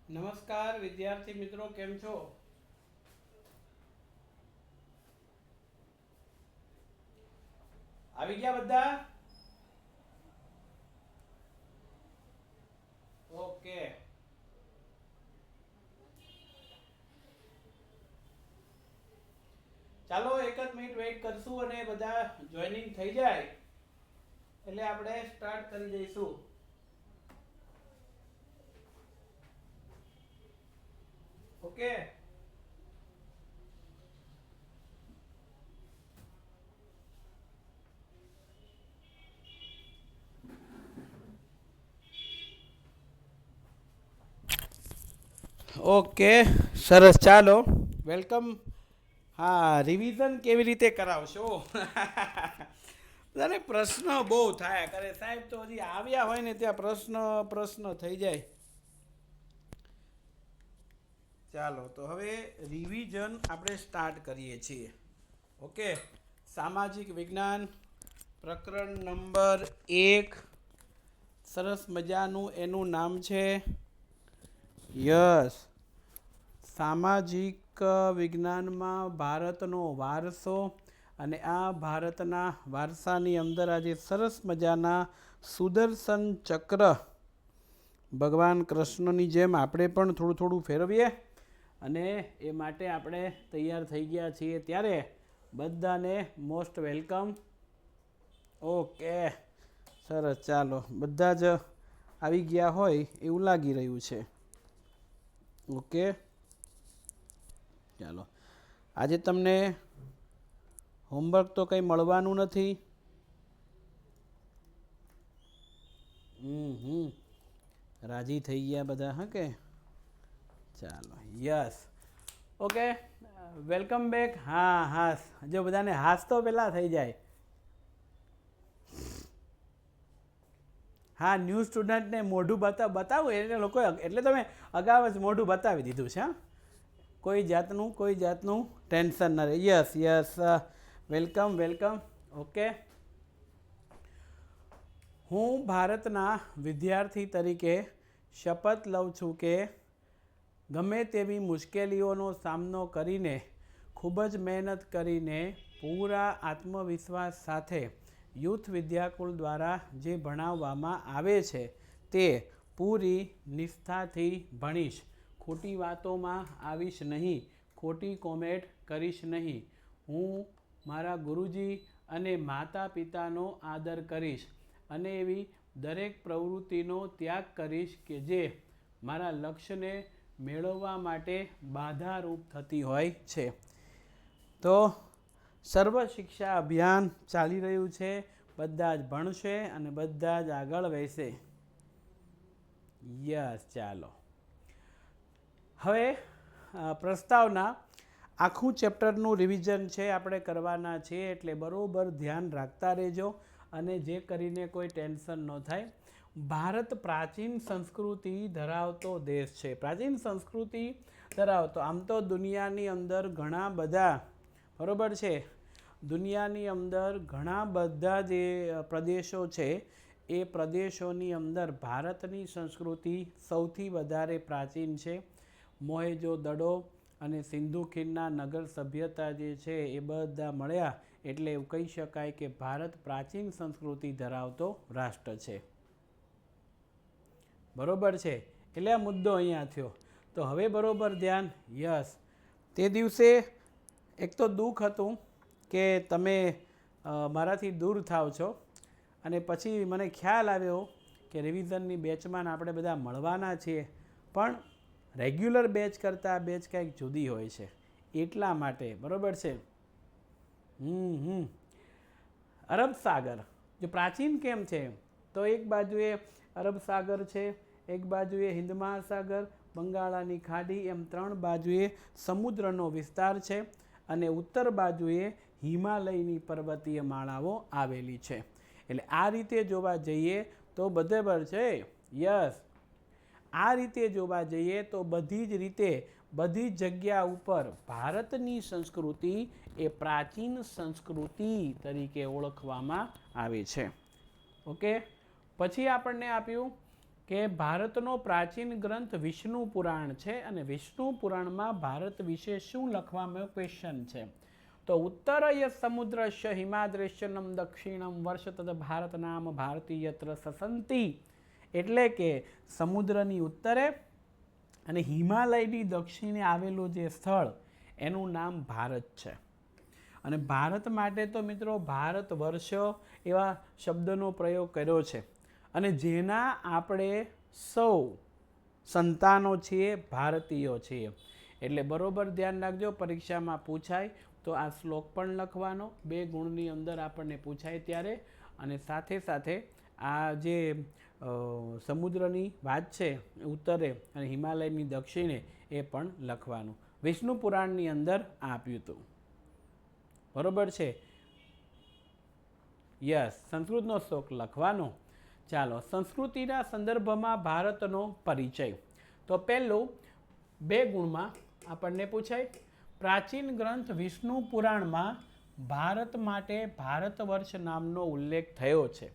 નમસ્કાર વિદ્યાર્થી મિત્રો, કેમ છો? આવી ગયા બધા? ઓકે, ચાલો એક જ મિનિટ વેઇટ કરશું અને બધા જોઈનિંગ થઈ જાય એટલે આપણે સ્ટાર્ટ કરી દઈશું. ઓકે, ઓકે, સરસ. ચાલો, વેલકમ. હા, રિવિઝન કેવી રીતે કરાવશો? તને પ્રશ્ન બહુ થાય કરે સાહેબ, તો હજી આવ્યા હોય ને ત્યાં પ્રશ્ન પ્રશ્ન થઈ જાય. ચાલો, તો હવે રિવિઝન આપણે સ્ટાર્ટ કરીએ છીએ. ઓકે, સામાજિક વિજ્ઞાન પ્રકરણ નંબર 1. સરસ મજાનું એનું નામ છે યસ, સામાજિક વિજ્ઞાનમાં ભારતનો વારસો. અને આ ભારતના વારસાની અંદર આજે સરસ મજાના સુદર્શન ચક્ર, ભગવાન કૃષ્ણની જેમ આપણે પણ થોડું થોડું ફેરવીએ, અને એ માટે આપણે તૈયાર થઈ ગયા છીએ. ત્યારે બધાને મોસ્ટ વેલકમ. ઓકે, સરસ. ચાલો, બધા જ આવી ગયા હોય એવું લાગી રહ્યું છે. ઓકે, ચાલો. આજે તમને હોમવર્ક તો કંઈ મળવાનું નથી. રાજી થઈ ગયા બધા? હા કે ચાલો, યસ. Okay, welcome back. હા, હાસ. જો બધાને હાસ તો પહેલાં થઈ જાય. હા, ન્યૂ સ્ટુડન્ટને મોઢું બતાવું એટલે લોકો, એટલે તમે અગાઉ જ મોઢું બતાવી દીધું છે. હા, કોઈ જાતનું ટેન્શન ન રહે. Yes yes, welcome welcome. Okay, હું ભારતના વિદ્યાર્થી તરીકે શપથ લઉં છું કે ગમે તેવી મુશ્કેલીઓનો સામનો કરીને, ખૂબ જ મહેનત કરીને, પૂરા આત્મવિશ્વાસ સાથે યુથ વિદ્યાકુલ દ્વારા જે ભણાવવામાં આવે છે તે પૂરી નિષ્ઠાથી ભણીશ. ખોટી વાતોમાં આવીશ નહીં, ખોટી કોમેન્ટ કરીશ નહીં. હું મારા ગુરુજી અને માતા પિતાનો આદર કરીશ અને એવી દરેક પ્રવૃત્તિનો ત્યાગ કરીશ કે જે મારા લક્ષ્યને મેળવવા માટે બાધારૂપ થતી હોય છે. તો સર્વ શિક્ષા અભિયાન ચાલી રહ્યું છે. બધા જ ભણશે અને બધા જ આગળ વહેશે. યસ, ચાલો. હવે પ્રસ્તાવના આખું ચેપ્ટરનું રિવિઝન છે આપણે કરવાના છીએ, એટલે બરાબર ધ્યાન રાખતા રહેજો અને જે કરીને કોઈ ટેન્શન ન થાય. ભારત પ્રાચીન સંસ્કૃતિ ધરાવતો દેશ છે. પ્રાચીન સંસ્કૃતિ ધરાવતો, આમ તો દુનિયાની અંદર ઘણા બધા, બરાબર છે, દુનિયાની અંદર ઘણા બધા જે પ્રદેશો છે એ પ્રદેશોની અંદર ભારતની સંસ્કૃતિ સૌથી વધારે પ્રાચીન છે. મોહેજો દડો અને સિંધુ ખીણના નગર સભ્યતા જે છે એ બધા મળ્યા એટલે એવું કહી શકાય કે ભારત પ્રાચીન સંસ્કૃતિ ધરાવતો રાષ્ટ્ર છે. બરોબર છે, એટલે આ મુદ્દો અહીંયા થયો. તો હવે બરોબર ધ્યાન. યસ, તે દિવસે એક તો દુઃખ હતું કે તમે મારાથી દૂર થાવ છો, અને પછી મને ખ્યાલ આવ્યો કે રિવિઝનની બેચમાં આપણે બધા મળવાના છીએ, પણ રેગ્યુલર બેચ કરતાં બેચ કંઈક જુદી હોય છે એટલા માટે. બરોબર છે. અરબ સાગર જો પ્રાચીન કેમ છે, તો એક બાજુએ અરબ સાગર છે, એક બાજુએ હિન્દ મહાસાગર, બંગાળાની ખાડી, એમ 3 બાજુએ સમુદ્રનો વિસ્તાર છે, અને ઉત્તર બાજુએ હિમાલયની પર્વતીય માળાઓ આવેલી છે. એટલે આ રીતે જોવા જઈએ તો બરાબર છે. યસ, આ રીતે જોવા જઈએ તો બધી જ રીતે, બધી જગ્યા ઉપર ભારતની સંસ્કૃતિ એ પ્રાચીન સંસ્કૃતિ તરીકે ઓળખવામાં આવે છે. ઓકે, પછી આપણને આપ્યું કે ભારતનો પ્રાચીન ગ્રંથ વિષ્ણુ પુરાણ છે અને વિષ્ણુ પુરાણમાં ભારત વિશે શું લખવામાં ક્વેશ્ચન છે. તો ઉત્તરય સમુદ્રસ્ય હિમાદ્રેશ્યનમ દક્ષિણમ વર્ષ તદ ભારત નામ ભારતીયત્ર સસંતી, એટલે કે સમુદ્રની ઉત્તરે અને હિમાલયની દક્ષિણે આવેલું જે સ્થળ એનું નામ ભારત છે. અને ભારત માટે તો મિત્રો ભારત વર્ષ એવા શબ્દનો પ્રયોગ કર્યો છે અને જેના આપણે સૌ સંતાનો છીએ, ભારતીયો છીએ. એટલે બરોબર ધ્યાન રાખજો, પરીક્ષામાં પૂછાય તો આ શ્લોક પણ લખવાનો, 2 ગુણની અંદર આપણને પૂછાય ત્યારે. અને સાથે સાથે આ જે સમુદ્રની વાત છે ઉત્તરે અને હિમાલયની દક્ષિણે એ પણ લખવાનું. વિષ્ણુ પુરાણની અંદર આપ્યું હતું. બરોબર છે? યસ, સંસ્કૃતનો શ્લોક લખવાનો. ચાલો, સંસ્કૃતિના સંદર્ભમાં ભારતનો પરિચય. તો પહેલું 2 ગુણમાં આપણને પૂછાય, પ્રાચીન ગ્રંથ વિષ્ણુ પુરાણમાં ભારત માટે ભારત વર્ષ નામનો ઉલ્લેખ થયો છે.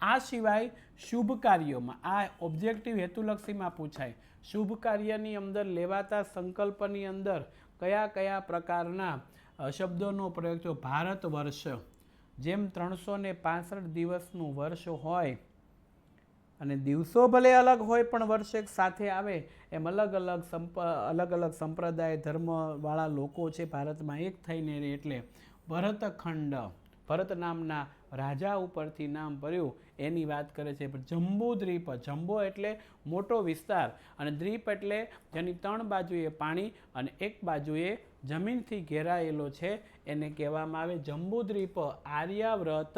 આ સિવાય શુભ કાર્યોમાં, આ ઓબ્જેક્ટિવ હેતુલક્ષીમાં પૂછાય, શુભ કાર્યની અંદર લેવાતા સંકલ્પની અંદર કયા કયા પ્રકારના શબ્દોનો પ્રયોગ થયો. ભારત વર્ષ, જેમ 365 દિવસનું વર્ષ હોય અને દિવસો ભલે અલગ હોય પણ વર્ષ એક સાથે આવે, એમ અલગ અલગ સંપ્રદાય ધર્મવાળા લોકો છે ભારતમાં એક થઈને રહે. એટલે ભરતખંડ, ભરત નામના રાજા ઉપરથી નામ પડ્યું એની વાત કરે છે. જંબુ દ્વીપ, જંબો એટલે મોટો વિસ્તાર અને દ્વીપ એટલે જેની 3 બાજુએ પાણી અને એક બાજુએ જમીનથી ઘેરાયેલો છે એને કહેવામાં આવે જંબુ દ્વીપ. આર્યાવ્રત,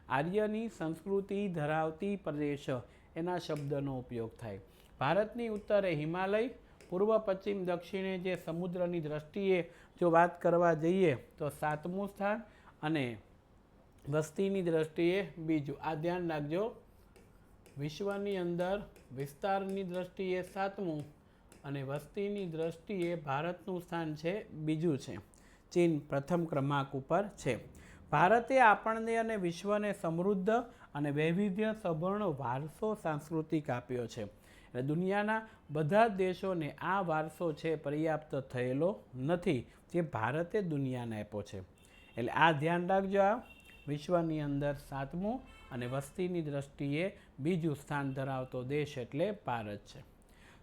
આર્યની સંસ્કૃતિ ધરાવતી પ્રદેશ, એના શબ્દનો ઉપયોગ થાય. ભારતની ઉત્તરે હિમાલય, પૂર્વ પશ્ચિમ દક્ષિણે જે સમુદ્રની દ્રષ્ટિએ જો વાત કરવા જઈએ તો 7મું સ્થાન અને વસ્તીની દ્રષ્ટિએ બીજું. આ ધ્યાન રાખજો, વિશ્વની અંદર વિસ્તારની દ્રષ્ટિએ 7મું અને વસ્તીની દ્રષ્ટિએ ભારતનું સ્થાન છે બીજું છે. ચીન પ્રથમ ક્રમાંક ઉપર છે. ભારતે આપણને અને વિશ્વને સમૃદ્ધ અને વૈવિધ્ય સભર વારસો સાંસ્કૃતિક આપ્યો છે. એટલે દુનિયાના બધા દેશોને આ વારસો છે પર્યાપ્ત થયેલો નથી, જે ભારતે દુનિયાને આપ્યો છે. એટલે આ ધ્યાન રાખજો. આ વિશ્વની અંદર 7મું અને વસ્તીની દ્રષ્ટિએ બીજું સ્થાન ધરાવતો દેશ એટલે ભારત છે.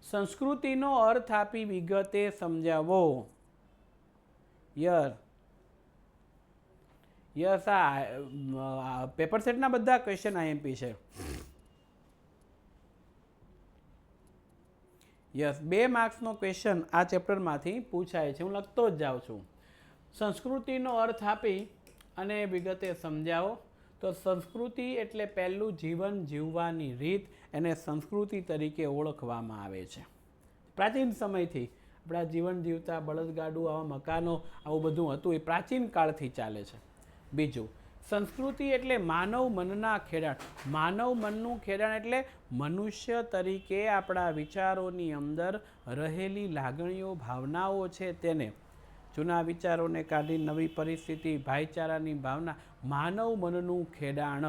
સંસ્કૃતિનો અર્થ આપી વિગતે સમજાવો. યસ, આ પેપર સેટના બધા ક્વેશ્ચન આઈએમપી છે. યસ, 2 માર્ક્સનો ક્વેશ્ચન આ ચેપ્ટરમાંથી પૂછાય છે, હું લખતો જ જાઉં છું. સંસ્કૃતિનો અર્થ આપી અને વિગતે સમજાવો. તો સંસ્કૃતિ એટલે પહેલું જીવન જીવવાની રીત, એને સંસ્કૃતિ તરીકે ઓળખવામાં આવે છે. પ્રાચીન સમયથી આપણા જીવન જીવતા બળદગાડું, આવા મકાનો, આવું બધું હતું, એ પ્રાચીન કાળથી ચાલે છે. બીજું, સંસ્કૃતિ એટલે માનવ મનના ખેડાણ. માનવ મનનું ખેડાણ એટલે મનુષ્ય તરીકે આપણા વિચારોની અંદર રહેલી લાગણીઓ, ભાવનાઓ છે તેને, જૂના વિચારોને કાઢી નવી પરિસ્થિતિ, ભાઈચારાની ભાવના, માનવ મનનું ખેડાણ.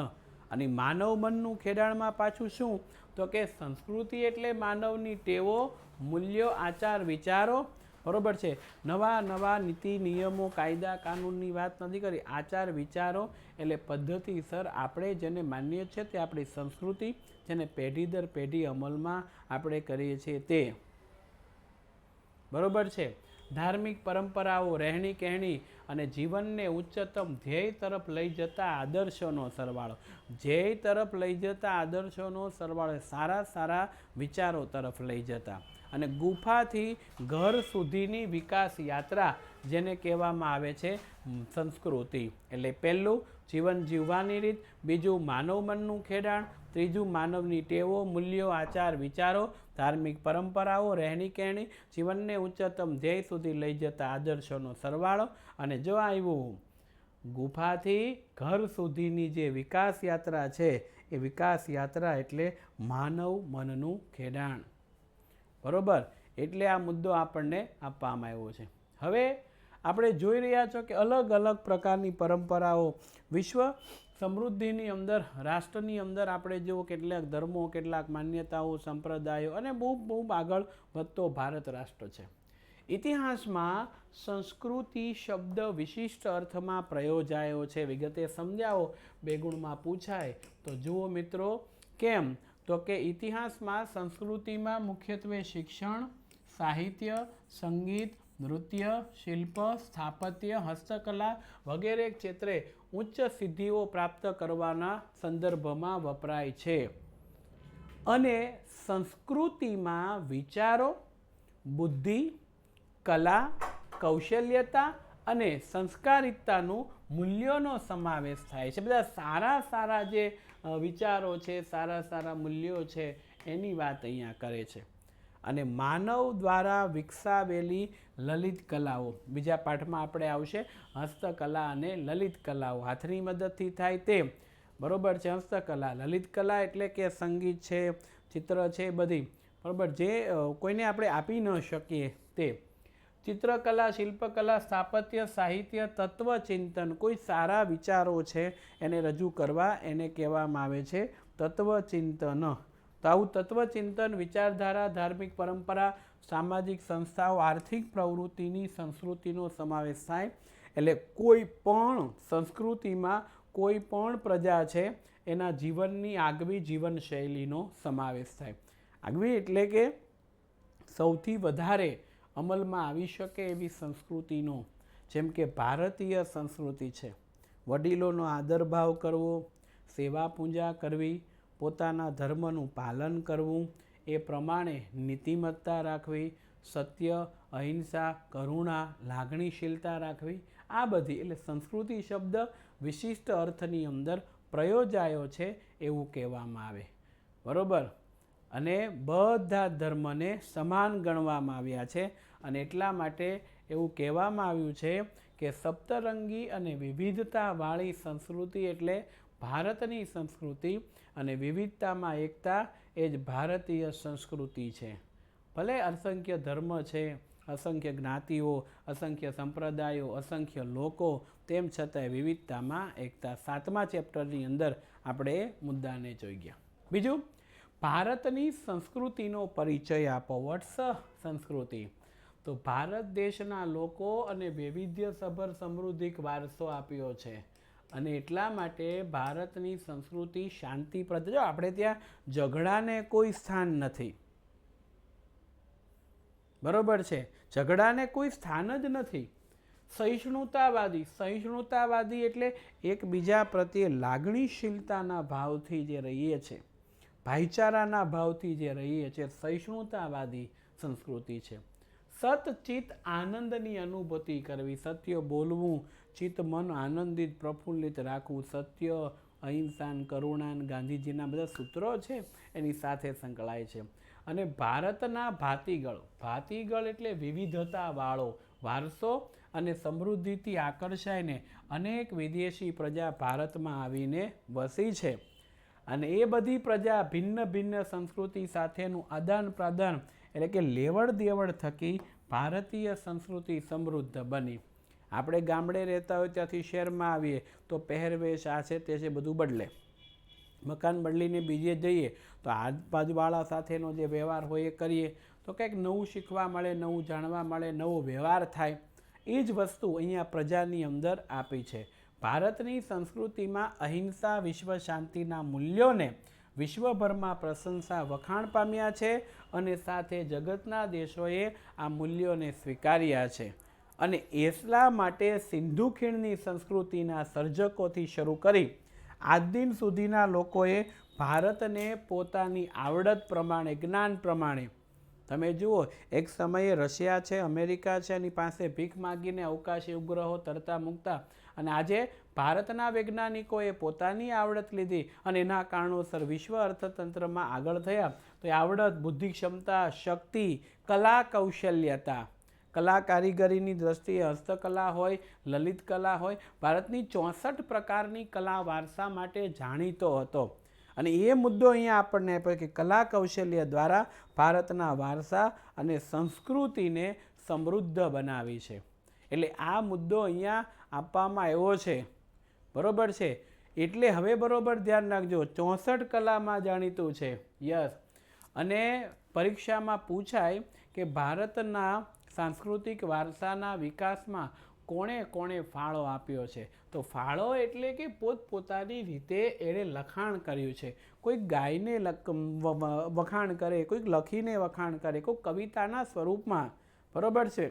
અને માનવ મનનું ખેડાણમાં પાછું શું? તો કે સંસ્કૃતિ એટલે માનવની ટેવો, મૂલ્યો, આચાર વિચારો. બરોબર છે? નવા નીતિ નિયમો, કાયદા કાનૂનની વાત નથી કરી. આચાર વિચારો એટલે પદ્ધતિસર આપણે જેને માન્ય છે તે આપણી સંસ્કૃતિ, જેને પેઢી દર પેઢી અમલમાં આપણે કરીએ છીએ તે. બરોબર છે? ધાર્મિક પરંપરાઓ, રહેણી કહેણી અને જીવનને ઉચ્ચતમ ધ્યેય તરફ લઈ જતા આદર્શોનો સરવાળો. ધ્યેય તરફ લઈ જતા આદર્શોનો સરવાળો, સારા વિચારો તરફ લઈ જતા. અને ગુફાથી ઘર સુધીની વિકાસ યાત્રા, જેને કહેવામાં આવે છે સંસ્કૃતિ. એટલે પહેલું જીવન જીવવાની રીત, બીજું માનવ મનનું ખેડાણ, ત્રીજું માનવની ટેવો, મૂલ્યો, આચાર વિચારો, ધાર્મિક પરંપરાઓ, રહેણી કહેણી, જીવનને ઉચ્ચતમ ધ્યેય સુધી લઈ જતા આદર્શોનો સરવાળો. અને જો આવ્યું ગુફાથી ઘર સુધીની જે વિકાસ યાત્રા છે, એ વિકાસ યાત્રા એટલે માનવ મનનું ખેડાણ. બરોબર? એટલે આ મુદ્દો આપણને આપવામાં આવ્યો છે. હવે આપણે જોઈ રહ્યા છો કે અલગ અલગ પ્રકારની પરંપરાઓ, વિશ્વ સમૃદ્ધિની અંદર, રાષ્ટ્રની અંદર આપણે જુઓ કેટલાક ધર્મો, કેટલાક માન્યતાઓ, સંપ્રદાયો અને બહુ બહુ આગળ વધતો ભારત રાષ્ટ્ર છે. ઇતિહાસમાં સંસ્કૃતિ શબ્દ વિશિષ્ટ અર્થમાં પ્રયોજાયો છે. વિગતે સમજાવો, બે ગુણમાં પૂછાય તો જુઓ મિત્રો. કેમ? તો કે ઇતિહાસમાં સંસ્કૃતિમાં મુખ્યત્વે શિક્ષણ, સાહિત્ય, સંગીત, નૃત્ય, શિલ્પ, સ્થાપત્ય, હસ્તકલા વગેરે ક્ષેત્રે ઉચ્ચ સિદ્ધિઓ પ્રાપ્ત કરવાના સંદર્ભમાં વપરાય છે. અને સંસ્કૃતિમાં વિચારો, બુદ્ધિ, કલા, કૌશલ્યતા અને સંસ્કારિતતાનું મૂલ્યોનો સમાવેશ થાય છે. બધા સારા સારા જે વિચારો છે, સારા સારા મૂલ્યો છે એની વાત અહીંયા કરે છે. અને માનવ દ્વારા વિકસાવેલી લલિત કલાઓ, બીજા પાઠમાં આપણે આવશે હસ્તકલા અને લલિત કલાઓ, હાથની મદદથી થાય તે, બરોબર છે. હસ્તકલા, લલિત કલા એટલે કે સંગીત છે, ચિત્ર છે, બધી, બરોબર, જે કોઈને આપણે આપી ન શકીએ તે. ચિત્રકલા, શિલ્પકલા, સ્થાપત્ય, સાહિત્ય, તત્વચિંતન, કોઈ સારા વિચારો છે એને રજૂ કરવા, એને કહેવામાં આવે છે તત્વચિંતન. તો આવું તત્વચિંતન, વિચારધારા, ધાર્મિક પરંપરા, સામાજિક સંસ્થાઓ, આર્થિક પ્રવૃત્તિની સંસ્કૃતિનો સમાવેશ થાય. એટલે કોઈ પણ સંસ્કૃતિમાં કોઈ પણ પ્રજા છે એના જીવનની આગવી જીવનશૈલીનો સમાવેશ થાય. આગવી એટલે કે સૌથી વધારે અમલમાં આવી શકે એવી સંસ્કૃતિનો, જેમ કે ભારતીય સંસ્કૃતિ છે. વડીલોનો આદરભાવ કરવો, સેવા પૂજા કરવી, પોતાના ધર્મનું પાલન કરવું, એ પ્રમાણે નીતિમત્તા રાખવી, સત્ય, અહિંસા, કરુણા, લાગણીશીલતા રાખવી, આ બધી, એટલે સંસ્કૃતિ શબ્દ વિશિષ્ટ અર્થની અંદર પ્રયોજાયો છે એવું કહેવામાં આવે, બરોબર. અને બધા ધર્મને સમાન ગણવામાં આવ્યા છે. અને એટલા માટે એવું કહેવામાં આવ્યું છે કે સપ્તરંગી અને વિવિધતાવાળી સંસ્કૃતિ એટલે ભારતની સંસ્કૃતિ, અને વિવિધતામાં એકતા એ જ ભારતીય સંસ્કૃતિ છે. ભલે અસંખ્ય ધર્મ છે, અસંખ્ય જ્ઞાતિઓ, અસંખ્ય સંપ્રદાયો, અસંખ્ય લોકો, તેમ છતાંય વિવિધતામાં એકતા. 7મા ચેપ્ટરની અંદર આપણે એ મુદ્દાને જોઈ ગયા. બીજું, ભારતની સંસ્કૃતિનો પરિચય આપો. વોટ્સ સંસ્કૃતિ? તો ભારત દેશના લોકો અને વૈવિધ્યસભર સમૃદ્ધિક વારસો આપ્યો છે. અને એટલા માટે ભારતની સંસ્કૃતિ શાંતિપ્રદ. જો આપણે ત્યાં ઝઘડાને કોઈ સ્થાન નથી, બરોબર છે, ઝઘડાને કોઈ સ્થાન જ નથી. સહિષ્ણુતાવાદી, સહિષ્ણુતાવાદી એટલે એકબીજા પ્રત્યે લાગણીશીલતાના ભાવથી જે રહીએ છે, ભાઈચારાના ભાવથી જે રહીએ છીએ, સહિષ્ણુતાવાદી સંસ્કૃતિ છે. સતચિત આનંદની અનુભૂતિ કરવી, સત્ય બોલવું, ચિત્ત મન આનંદિત પ્રફુલ્લિત રાખવું, સત્ય, અહિંસા, કરુણા, ગાંધીજીના બધા સૂત્રો છે એની સાથે સંકળાય છે. અને ભારતના ભાતીગળ, ભાતીગળ એટલે વિવિધતાવાળો વારસો અને સમૃદ્ધિથી આકર્ષાઈને અનેક વિદેશી પ્રજા ભારતમાં આવીને વસી છે. અને એ બધી પ્રજા ભિન્ન ભિન્ન સંસ્કૃતિ સાથેનું આદાન પ્રદાન એટલે કે લેવડ દેવડ થકી ભારતીય સંસ્કૃતિ સમૃદ્ધ બની. આપણે ગામડે રહેતા હોય ત્યાંથી શહેરમાં આવીએ તો પહેરવેશ આ છે તે છે બધું બદલે. મકાન બદલીને બીજે જઈએ તો આજુબાજુવાળા સાથેનો જે વ્યવહાર હોય એ કરીએ તો કંઈક નવું શીખવા મળે, નવું જાણવા મળે, નવો વ્યવહાર થાય. એ જ વસ્તુ અહીંયા પ્રજાની અંદર આપી છે. ભારતની સંસ્કૃતિમાં અહિંસા, વિશ્વ શાંતિના મૂલ્યોને વિશ્વભરમાં પ્રશંસા, વખાણ પામ્યા છે. અને સાથે જગતના દેશોએ આ મૂલ્યોને સ્વીકાર્યા છે. અને એટલા માટે સિંધુ ખીણની સંસ્કૃતિના સર્જકોથી શરૂ કરી આજ દિન સુધીના લોકોએ ભારતને પોતાની આવડત પ્રમાણે, જ્ઞાન પ્રમાણે, તમે જુઓ એક સમયે રશિયા છે, અમેરિકા છે, એની પાસે ભીખ માગીને અવકાશી ઉપગ્રહો તરતા મૂકતા, અને આજે ભારતના વૈજ્ઞાનિકોએ પોતાની આવડત લીધી અને એના કારણોસર વિશ્વ અર્થતંત્રમાં આગળ થયા. તો એ આવડત, બુદ્ધિ ક્ષમતા, શક્તિ, કલા, કૌશલ્યતા, કલા કારીગરીની દ્રષ્ટિએ હસ્તકલા હોય, લલિત કલા હોય, ભારતની 64 પ્રકારની કલા વારસા માટે જાણીતો હતો. અને એ મુદ્દો અહીંયા આપણને આપ્યો કે કલા કૌશલ્ય દ્વારા ભારતના વારસા અને સંસ્કૃતિને સમૃદ્ધ બનાવી છે. એટલે આ મુદ્દો અહીંયા આપવામાં આવ્યો છે, બરોબર છે. એટલે હવે બરોબર ધ્યાન રાખજો, 64 કલામાં જાણીતું છે. યસ. અને પરીક્ષામાં પૂછાય કે ભારતના સાંસ્કૃતિક વારસાના વિકાસમાં કોણે કોણે ફાળો આપ્યો છે. તો ફાળો એટલે કે પોતપોતાની રીતે એણે લખાણ કર્યું છે. કોઈક ગાયને વખાણ કરે, કોઈક લખીને વખાણ કરે, કોઈક કવિતાના સ્વરૂપમાં. બરોબર છે.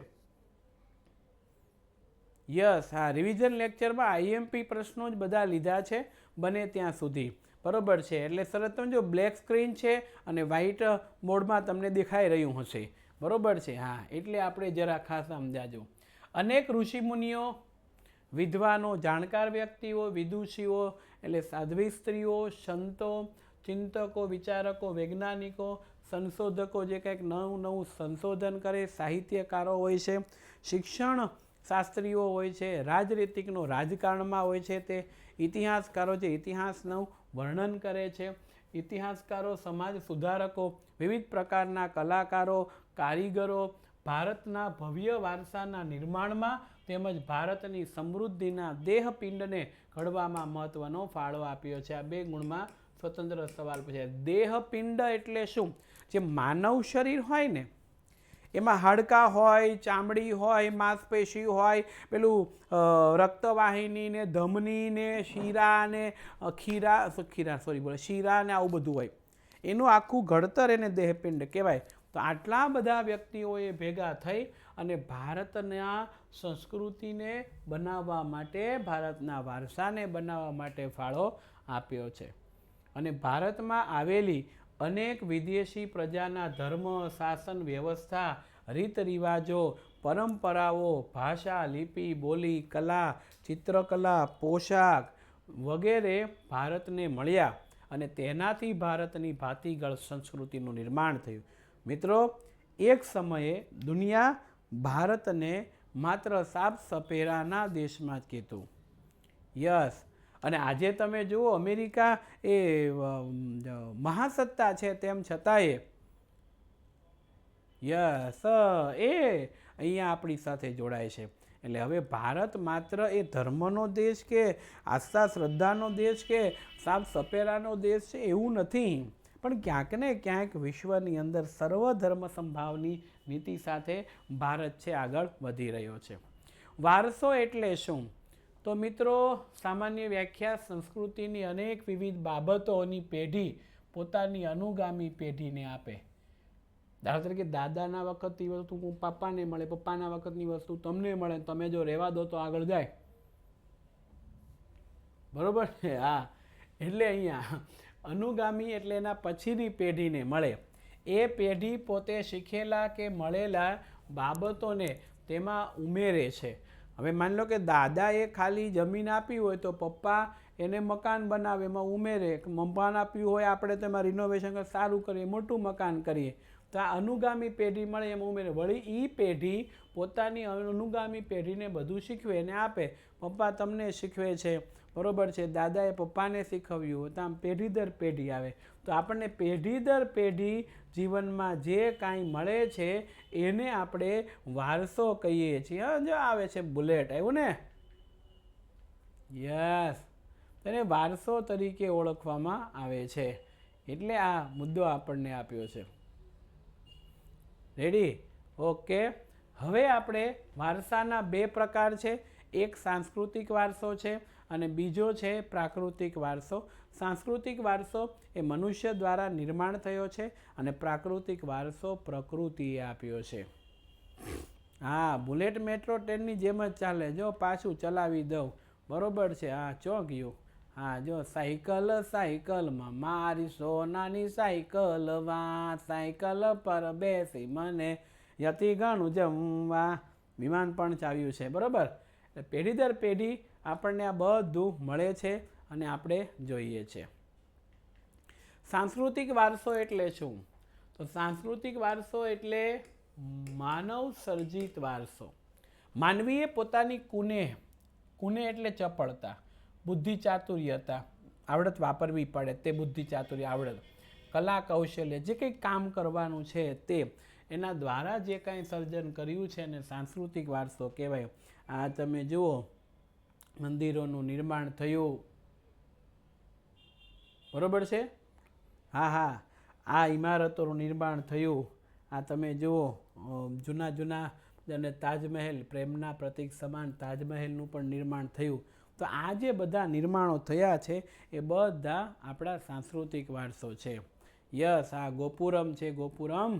યસ. હા, રિવિઝન લેક્ચરમાં આઈએમપી પ્રશ્નો જ બધા લીધા છે બને ત્યાં સુધી. બરોબર છે. એટલે સરસ તમે જો બ્લેક સ્ક્રીન છે અને વ્હાઇટ મોડમાં તમને દેખાઈ રહ્યું હશે. બરોબર છે. હા, એટલે આપણે જરા ખાસ સમજાજો. અનેક ઋષિમુનિઓ, વિદ્વાનો, જાણકાર વ્યક્તિઓ, વિદુષીઓ એટલે સાધ્વી સ્ત્રીઓ, સંતો, ચિંતકો, વિચારકો, વૈજ્ઞાનિકો, સંશોધકો જે કંઈક નવું નવું સંશોધન કરે, સાહિત્યકારો હોય છે, શિક્ષણ શાસ્ત્રીઓ હોય છે, રાજનીતિકનો રાજકારણમાં હોય છે, તે ઇતિહાસકારો જે ઇતિહાસનું વર્ણન કરે છે, ઇતિહાસકારો, સમાજ સુધારકો, વિવિધ પ્રકારના કલાકારો, કારીગરો ભારતના ભવ્ય વારસાના નિર્માણમાં તેમજ ભારતની સમૃદ્ધિના દેહપિંડને ઘડવામાં મહત્વનો ફાળો આપ્યો છે. આ 2 ગુણમાં સ્વતંત્ર સવાલ પૂછાય. દેહપિંડ એટલે શું? જે માનવ શરીર હોય ને એમાં હાડકાં હોય, ચામડી હોય, માંસપેશી હોય, પેલું રક્તવાહિની ને ધમની ને શીરા ને શીરા ને આવું બધું હોય. એનું આખું ઘડતર એને દેહપિંડ કહેવાય. તો આટલા બધા વ્યક્તિઓએ ભેગા થઈ અને ભારતના સંસ્કૃતિને બનાવવા માટે, ભારતના વારસાને બનાવવા માટે ફાળો આપ્યો છે. અને ભારતમાં આવેલી અનેક વિદેશી પ્રજાના ધર્મ, શાસન વ્યવસ્થા, રીત રિવાજો, પરંપરાઓ, ભાષા, લિપિ, બોલી, કલા, ચિત્રકલા, પોશાક વગેરે ભારતને મળ્યા અને તેનાથી ભારતની ભાતીગળ સંસ્કૃતિનું નિર્માણ થયું. મિત્રો, એક સમયે દુનિયા ભારતને માત્ર સાફ સફેરાના દેશમાં જ કહેતું. યસ. અને આજે તમે જુઓ અમેરિકા એ મહાસત્તા છે, તેમ છતાંય યસ એ અહીંયા આપણી સાથે જોડાય છે. એટલે હવે ભારત માત્ર એ ધર્મનો દેશ કે આસ્થા શ્રદ્ધાનો દેશ કે સાફ સફેરાનો દેશ છે એવું નથી, પણ ક્યાંક ને ક્યાંક વિશ્વની અંદર સર્વધર્મ સંભાવની નીતિ સાથે ભારત છે આગળ વધી રહ્યો છે. વારસો એટલે શું? તો મિત્રો, સામાન્ય વ્યાખ્યા સંસ્કૃતિની અનેક વિવિધ બાબતોની પેઢી પોતાની અનુગામી પેઢીને આપે. દાખલા તરીકે દાદાના વખતની વસ્તુ પપ્પાને મળે, પપ્પાના વખતની વસ્તુ તમને મળે, તમે જો રહેવા દો તો આગળ જાય. બરોબર છે. હા, એટલે અહીંયા અનુગામી એટલે એના પછીની પેઢીને મળે. એ પેઢી પોતે શીખેલા કે મળેલા બાબતોને તેમાં ઉમેરે છે. હવે માની લો કે દાદાએ ખાલી જમીન આપી હોય તો પપ્પા એને મકાન બનાવે, એમાં ઉમેરે. મકાન આપ્યું હોય આપણે તો એમાં રિનોવેશન સારું કરીએ, મોટું મકાન કરીએ. તો આ અનુગામી પેઢી મળે એમાં ઉમેરે. વળી એ પેઢી પોતાની અનુગામી પેઢીને બધું શીખવે અને આપે. પપ્પા તમને શીખવે છે, બરોબર છે, દાદાએ પપ્પાને શીખવ્યું, તો આમ પેઢી દર પેઢી આવે. તો આપણને પેઢી દર પેઢી જીવનમાં જે કાંઈ મળે છે એને આપણે વારસો કહીએ છીએ. જો આવે છે બુલેટ, આવ્યું ને? યસ. તેને વારસો તરીકે ઓળખવામાં આવે છે. એટલે આ મુદ્દો આપણને આપ્યો છે. રેડી? ઓકે. હવે આપણે વારસાના 2 પ્રકાર છે. એક સાંસ્કૃતિક વારસો છે અને બીજો છે પ્રાકૃતિક વારસો. સાંસ્કૃતિક વારસો એ મનુષ્ય દ્વારા નિર્માણ થયો છે અને પ્રાકૃતિક વારસો પ્રકૃતિએ આપ્યો છે. હા, બુલેટ મેટ્રો ટ્રેનની જેમ જ ચાલે. જો પાછું ચલાવી દઉં. બરોબર છે. હા, ચો ગયું. હા, જો સાયકલ સાયકલમાં મારી સોનાની સાયકલ વા, સાયકલ પર બેસી મને યતિ ઘણું જમવા. વિમાન પણ ચાવ્યું છે. બરોબર. પેઢી દર પેઢી આપણને આ બધું મળે છે અને આપણે જોઈએ છે. સાંસ્કૃતિક વારસો એટલે શું? તો સાંસ્કૃતિક વારસો એટલે માનવ સર્જિત વારસો. માનવીએ પોતાની કુને એટલે ચપળતા, બુદ્ધિ ચાતુર્યતા, આવડત વાપરવી પડે તે બુદ્ધિ ચાતુર્ય આવડત, કલા કૌશલ્ય, જે કંઈ કામ કરવાનું છે તે એના દ્વારા જે કાંઈ સર્જન કર્યું છે એને સાંસ્કૃતિક વારસો કહેવાય. આ તમે જુઓ મંદિરોનું નિર્માણ થયું, બરોબર છે. હા હા, આ ઇમારતોનું નિર્માણ થયું. આ તમે જુઓ જૂના જૂના અને તાજમહેલ, પ્રેમના પ્રતીક સમાન તાજમહેલનું પણ નિર્માણ થયું. તો આ જે બધા નિર્માણો થયા છે એ બધા આપણા સાંસ્કૃતિક વારસો છે. યસ, આ ગોપુરમ છે, ગોપુરમ.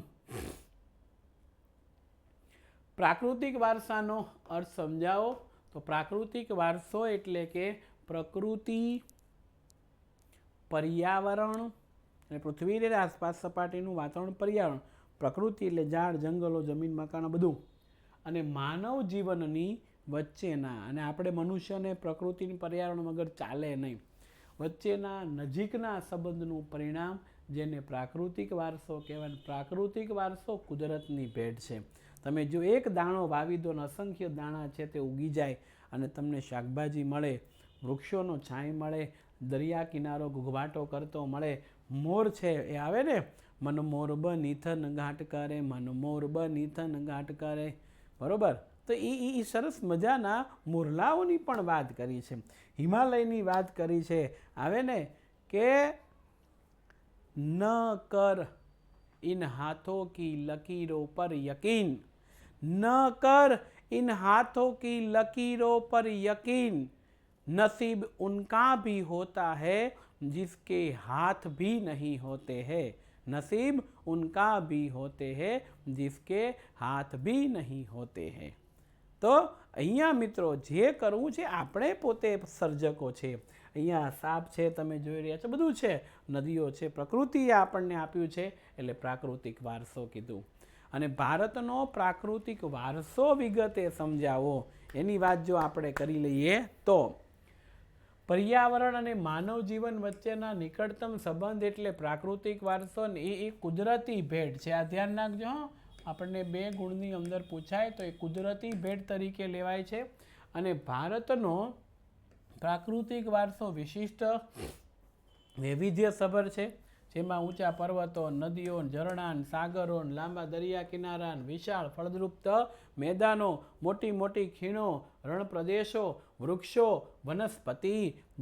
પ્રાકૃતિક વારસાનો અર્થ સમજાવો. તો પ્રાકૃતિક વારસો એટલે કે પ્રકૃતિ, પર્યાવરણ અને પૃથ્વીની આસપાસ સપાટીનું વાતાવરણ, પર્યાવરણ. પ્રકૃતિ એટલે ઝાડ, જંગલો, જમીન, મકાનો બધું. અને માનવ જીવનની વચ્ચેના, અને આપણે મનુષ્યને પ્રકૃતિની પર્યાવરણ વગર ચાલે નહીં, વચ્ચેના નજીકના સંબંધનું પરિણામ, જેને પ્રાકૃતિક વારસો કહેવાય. પ્રાકૃતિક વારસો કુદરતની ભેટ છે. તમે જો એક દાણો વાવી દો ને અસંખ્ય દાણા છે તે ઉગી જાય અને તમને શાકભાજી મળે, વૃક્ષોનો છાંય મળે, દરિયા કિનારો ઘૂઘવાટો કરતો મળે, મોર છે એ આવે ને, મન મોર બની થન ઘાટ કરે, મન મોર બની થન ઘાટ કરે, બરોબર. તો એ સરસ મજાના મોરલાઓની પણ વાત કરી છે, હિમાલયની વાત કરી છે. આવે ને કે ન કર इन हाथों की लकीरों पर यकीन, न कर इन हाथों की लकीरों पर यकीन, नसीब उनका भी होता है जिसके हाथ भी नहीं होते हैं, नसीब उनका भी होते हैं जिसके हाथ भी नहीं होते हैं. તો અહીંયા મિત્રો જે કરવું છે આપણે પોતે સર્જકો છે. અહીંયા સાપ છે, તમે જોઈ રહ્યા છો, બધું છે, નદીઓ છે, પ્રકૃતિએ આપણને આપ્યું છે, એટલે પ્રાકૃતિક વારસો કીધું. અને ભારતનો પ્રાકૃતિક વારસો વિગતે સમજાવો એની વાત જો આપણે કરી લઈએ તો પર્યાવરણ અને માનવ જીવન વચ્ચેના નિકટતમ સંબંધ એટલે પ્રાકૃતિક વારસો ને એ કુદરતી ભેટ છે. આ ધ્યાન રાખજો. આપણને 2 ગુણની અંદર પૂછાય તો એ કુદરતી ભેટ તરીકે લેવાય છે. અને ભારતનો પ્રાકૃતિક વારસો વિશિષ્ટ વૈવિધ્યસભર છે, જેમાં ઊંચા પર્વતો, નદીઓ, ઝરણા, સાગરો, લાંબા દરિયા કિનારા, વિશાળ ફળદ્રુપ મેદાનો, મોટી મોટી ખીણો, રણ પ્રદેશો, વૃક્ષો, વનસ્પતિ,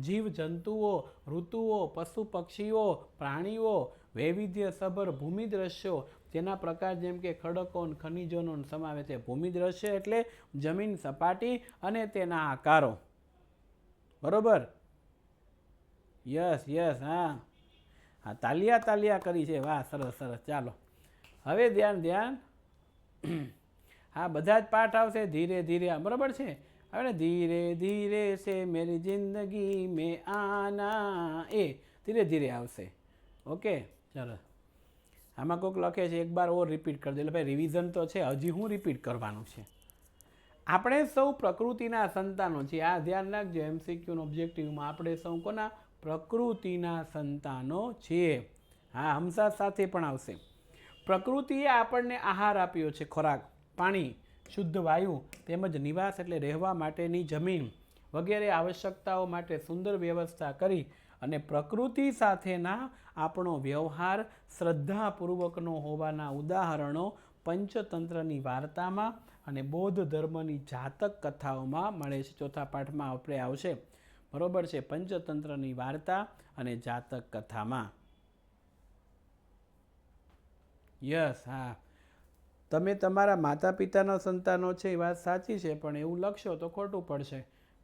જીવજંતુઓ, ઋતુઓ, પશુ પક્ષીઓ, પ્રાણીઓ, વૈવિધ્યસભર ભૂમિ દ્રશ્યો, જેના પ્રકાર જેમ કે ખડકો, ખનિજોનો સમાવેશ છે. ભૂમિ દ્રશ્ય એટલે જમીન સપાટી અને તેના આકારો, બરોબર. યસ યસ, હા હા, તાલિયા તાલિયા કરી છે, વાહ, સરસ સરસ. ચાલો હવે ધ્યાન ધ્યાન. હા, બધા જ પાઠ આવશે ધીરે ધીરે, બરોબર છે. હવે ને ધીરે ધીરે છે મેરી જિંદગી મેં આના, એ ધીરે ધીરે આવશે. ઓકે, ચાલો. આમાં કોઈક લખે છે એક બાર ઓર રિપીટ કરી દે, એટલે ભાઈ રિવિઝન તો છે, હજી હું રિપીટ કરવાનું છે. આપણે સૌ પ્રકૃતિના સંતાનો છીએ. આ ધ્યાન રાખજો, MCQ ઓબ્જેક્ટિવમાં આપણે સૌ કોના? પ્રકૃતિના સંતાનો છીએ. હા, હમસા સાથે પણ આવશે. પ્રકૃતિએ આપણને આહાર આપ્યો છે, ખોરાક, પાણી, શુદ્ધ વાયુ, તેમજ નિવાસ એટલે રહેવા માટેની જમીન વગેરે આવશ્યકતાઓ માટે સુંદર વ્યવસ્થા કરી. અને પ્રકૃતિ સાથેના આપણો વ્યવહાર શ્રદ્ધાપૂર્વકનો હોવાના ઉદાહરણો પંચતંત્રની વાર્તામાં અને બૌદ્ધ ધર્મની જાતક કથાઓમાં મળે છે. ચોથા પાઠમાં આપણે આવશે, બરોબર છે, પંચતંત્રની વાર્તા અને જાતક કથામાં. યસ, હા, તમે તમારા માતા પિતાના સંતાનો છે એ વાત સાચી છે, પણ એવું લખશો તો ખોટું પડશે,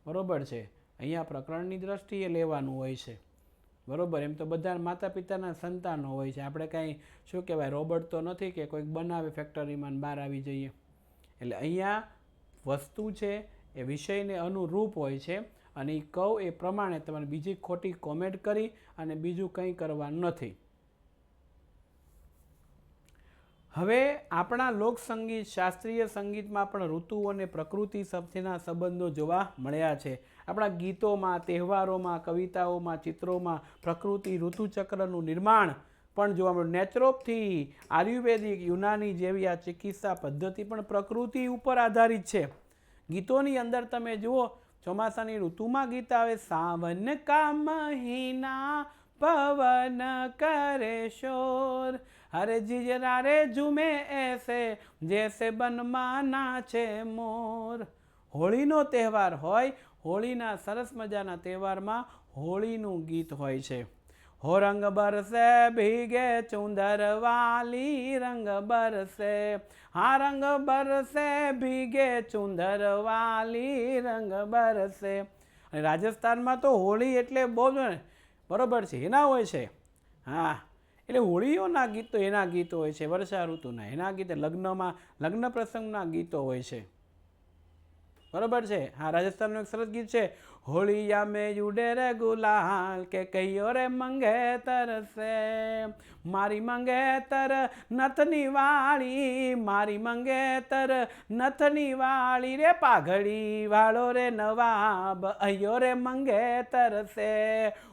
બરોબર છે. અહીંયા પ્રકરણની દ્રષ્ટિએ લેવાનું હોય છે, બરોબર. એમ તો બધા માતા પિતાના સંતાનો હોય છે. આપણે કાંઈ શું કહેવાય, રોબોટ તો નથી કે કોઈક બનાવે ફેક્ટરીમાં બહાર આવી જઈએ. એટલે અહીંયા વસ્તુ છે એ વિષયને અનુરૂપ હોય છે, અને એ કહું એ પ્રમાણે તમારે બીજી ખોટી કોમેન્ટ કરી અને બીજું કંઈ કરવાનું નથી. હવે આપણા લોકસંગીત, શાસ્ત્રીય સંગીતમાં પણ ઋતુઓ અને પ્રકૃતિ સાથેના સંબંધો જોવા મળ્યા છે. આપણા ગીતોમાં, તહેવારોમાં, કવિતાઓમાં, ચિત્રોમાં પ્રકૃતિ, ઋતુચક્રનું નિર્માણ પણ જોવા મળ્યું. નેચરોપથી, આયુર્વેદિક, યુનાની જેવી આ ચિકિત્સા પદ્ધતિ પણ પ્રકૃતિ ઉપર આધારિત છે. ગીતોની અંદર તમે જુઓ, ચોમાસાની ઋતુમાં ગીત આવે, સાવન કા મહિના પવન કરે શોર, હરે જીજરા રે ઝુમે એસે જૈસે બનમાં નાચે મોર. હોળીનો તહેવાર હોય, હોળીના સરસ મજાના તહેવારમાં હોળીનું ગીત હોય છે. हो रंग बरसे भीगे चुंदर वाली रंग बरसे, हाँ रंग बरसे भीगे चुंदर वाली रंग बरसे। અને રાજસ્થાનમાં તો હોળી એટલે બહુ જ બરોબર છે એના હોય છે, હા એટલે હોળીઓના ગીતો એના ગીતો હોય છે, વર્ષા ઋતુના એના ગીતો, લગ્ન પ્રસંગના ગીતો હોય છે, બરોબર છે। હા રાજસ્થાનનું એક સરસ ગીત છે, હોળિયા में उड़े रे गुलाल के कहियो रे मंगेतर से, मारी मंगेतर नथनी वाली, मारी मंगेतर नथनी वाली रे पाघड़ी वालो रे नवाब अयो रे मंगेतर से,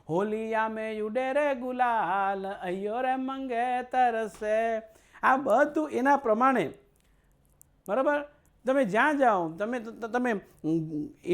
होलिया में उड़े रे गुलाल अयो रे मंगेतर से। आ બધું એના પ્રમાણે બરાબર। તમે જ્યાં જાઓ તમે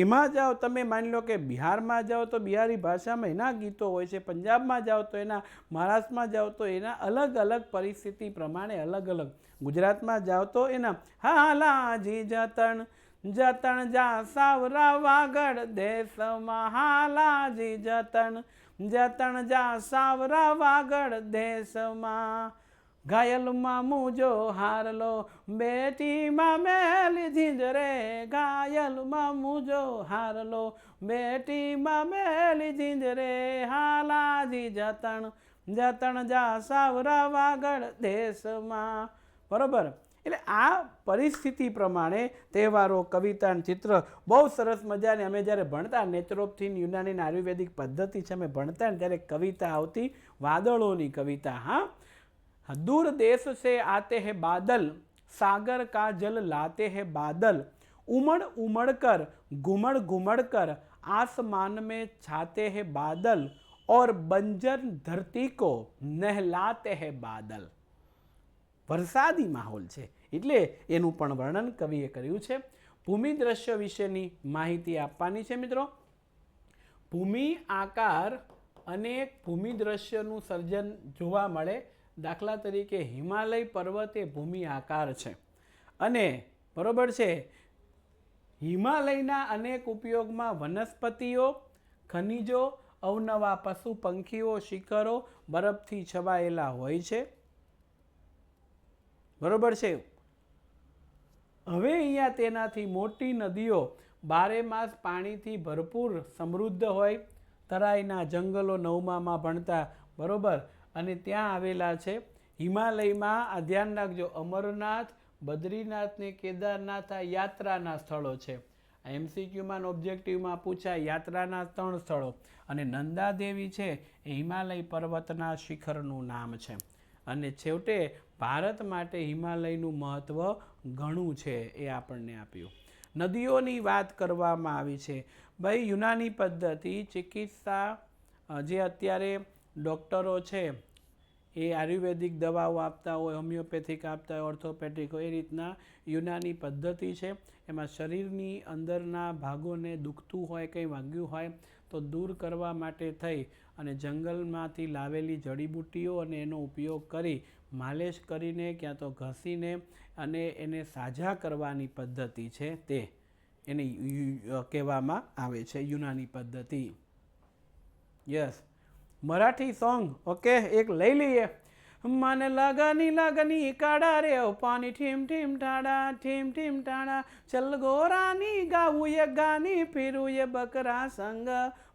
એમાં જાઓ, તમે માની લો કે બિહારમાં જાઓ તો બિહારી ભાષામાં એના ગીતો હોય છે, પંજાબમાં જાઓ તો એના, મહારાષ્ટ્રમાં જાઓ તો એના અલગ અલગ પરિસ્થિતિ પ્રમાણે અલગ અલગ, ગુજરાતમાં જાઓ તો એના હાલાજી જતણ જતણ જા સાવરા વાગડ દેશમાં, હાલાજી જતણ જતણ જા સાવરા વાગડ દેશમાં, ઘાયલમાં મૂજો હારલો બેટીમાં મેલી ઝીંઝરે, ઘાયલમાં મૂજો હારલો બેટીમાં મેલી ઝીંઝરે, હાલાજી જતણ જતણ જા સાવરા વાગડ દેશમાં, બરોબર। એટલે આ પરિસ્થિતિ પ્રમાણે તહેવારો, કવિતા, ચિત્ર બહુ સરસ મજાને અમે જ્યારે ભણતા નેચરોપથી યુનાની આયુર્વેદિક પદ્ધતિ છે અમે ભણતા ને ત્યારે કવિતા આવતી, વાદળોની કવિતા, હા दूर देश से आते हैं बादल, सागर का जल लाते हैं बादल, उमड़ उमड़ कर घुमड़ घुमड़ कर आसमान में छाते हैं बादल, और बंजर धरती को नहलाते हैं बादल। વરસાદી માહોલ છે એટલે એનું પણ વર્ણન કવિએ કર્યું છે। ભૂમિ દ્રશ્ય વિશેની માહિતી આપવાની છે મિત્રો। ભૂમિ આકાર અનેક ભૂમિ દ્રશ્યનું સર્જન જોવા મળે, દાખલા તરીકે હિમાલય પર્વત એ ભૂમિ આકાર છે, અને બરોબર છે હિમાલયના અનેક ઉપયોગમાં વનસ્પતિઓ, ખનિજો, અવનવા પશુ પંખીઓ, શિખરો બરફથી છવાયેલા હોય છે, બરોબર છે। હવે અહીંયા તેનાથી મોટી નદીઓ બારે માસ પાણીથી ભરપૂર સમૃદ્ધ હોય, તરાઈના જંગલો નવમામાં ભણતા, બરોબર, અને ત્યાં આવેલા છે। હિમાલયમાં આ ધ્યાન રાખજો, અમરનાથ, બદ્રીનાથ ને કેદારનાથ આ યાત્રાના સ્થળો છે, એમસીક્યુમાં ઓબ્જેક્ટિવમાં પૂછાય યાત્રાના 3 સ્થળો, અને નંદાદેવી છે એ હિમાલય પર્વતના શિખરનું નામ છે, અને છેવટે ભારત માટે હિમાલયનું મહત્વ ઘણું છે એ આપણને આપ્યું। નદીઓની વાત કરવામાં આવી છે, ભાઈ યુનાની પદ્ધતિ ચિકિત્સા જે અત્યારે ડૉક્ટરો છે એ આયુર્વેદિક દવાઓ આપતા હોય, હોમિયોપેથિક આપતા હોય, ઓર્થોપેડિક હોય, એ રીતના યુનાની પદ્ધતિ છે। એમાં શરીરની અંદરના ભાગોને દુખતું હોય, કંઈ વાગ્યું હોય તો દૂર કરવા માટે થઈ અને જંગલમાંથી લાવેલી જડીબુટ્ટીઓ અને એનો ઉપયોગ કરી માલિશ કરીને ક્યાં તો ઘસીને અને એને સાજા કરવાની પદ્ધતિ છે, તે એને કહેવામાં આવે છે યુનાની પદ્ધતિ। યસ, મરાઠી સોંગ ઓકે એક લઈ લઈએ। મને લગની લગની કાળા રે પાણી ઠીમ ઠીમ ઠાડા, ઠીમ ઠીમ ઠાડા, ચલ ગોરાની ગાવું એ ગાની ફીરું એ બકરા સંગ,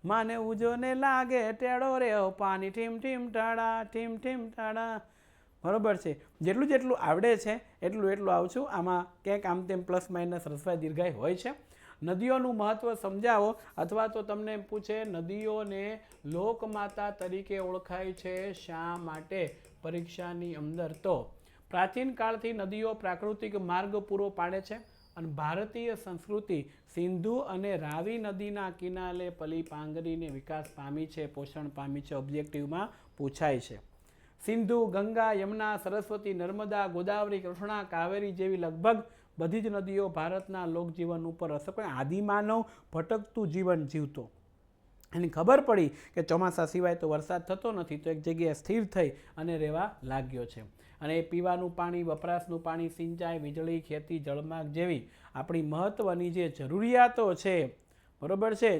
માને ઉજોને લાગે ટેડો રે પાણી ઠીમ ઠીમ ઠાડા, ઠીમ ઠીમ ઠાડા, બરોબર છે। જેટલું જેટલું આવડે છે એટલું એટલું આવું છું, આમાં ક્યાંક આમ તેમ પ્લસ માઇનસ રસવાઈ દીર્ઘાય હોય છે। નદીઓનું મહત્વ સમજાવો, અથવા તો તમને પૂછે નદીઓને લોકમાતા તરીકે ઓળખાય છે શા માટે પરીક્ષાની અંદર, તો પ્રાચીન કાળથી નદીઓ પ્રાકૃતિક માર્ગ પૂરો પાડે છે, અને ભારતીય સંસ્કૃતિ સિંધુ અને રાવી નદીના કિનારે પલી પાંગરીને વિકાસ પામી છે, પોષણ પામી છે, ઓબ્જેક્ટિવમાં પૂછાય છે। સિંધુ, ગંગા, યમુના, સરસ્વતી, નર્મદા, ગોદાવરી, કૃષ્ણા, કાવેરી જેવી લગભગ બધી જ નદીઓ ભારતના લોકજીવન ઉપર અસર કરે। આદિમાનવ ભટકતું જીવન જીવતો, એની ખબર પડી કે ચોમાસા સિવાય તો વરસાદ થતો નથી, તો એક જગ્યાએ સ્થિર થઈ અને રહેવા લાગ્યો છે, અને એ પીવાનું પાણી, વપરાશનું પાણી, સિંચાઈ, વીજળી, ખેતી, જળમાર્ગ જેવી આપણી મહત્ત્વની જે જરૂરિયાતો છે, બરોબર છે,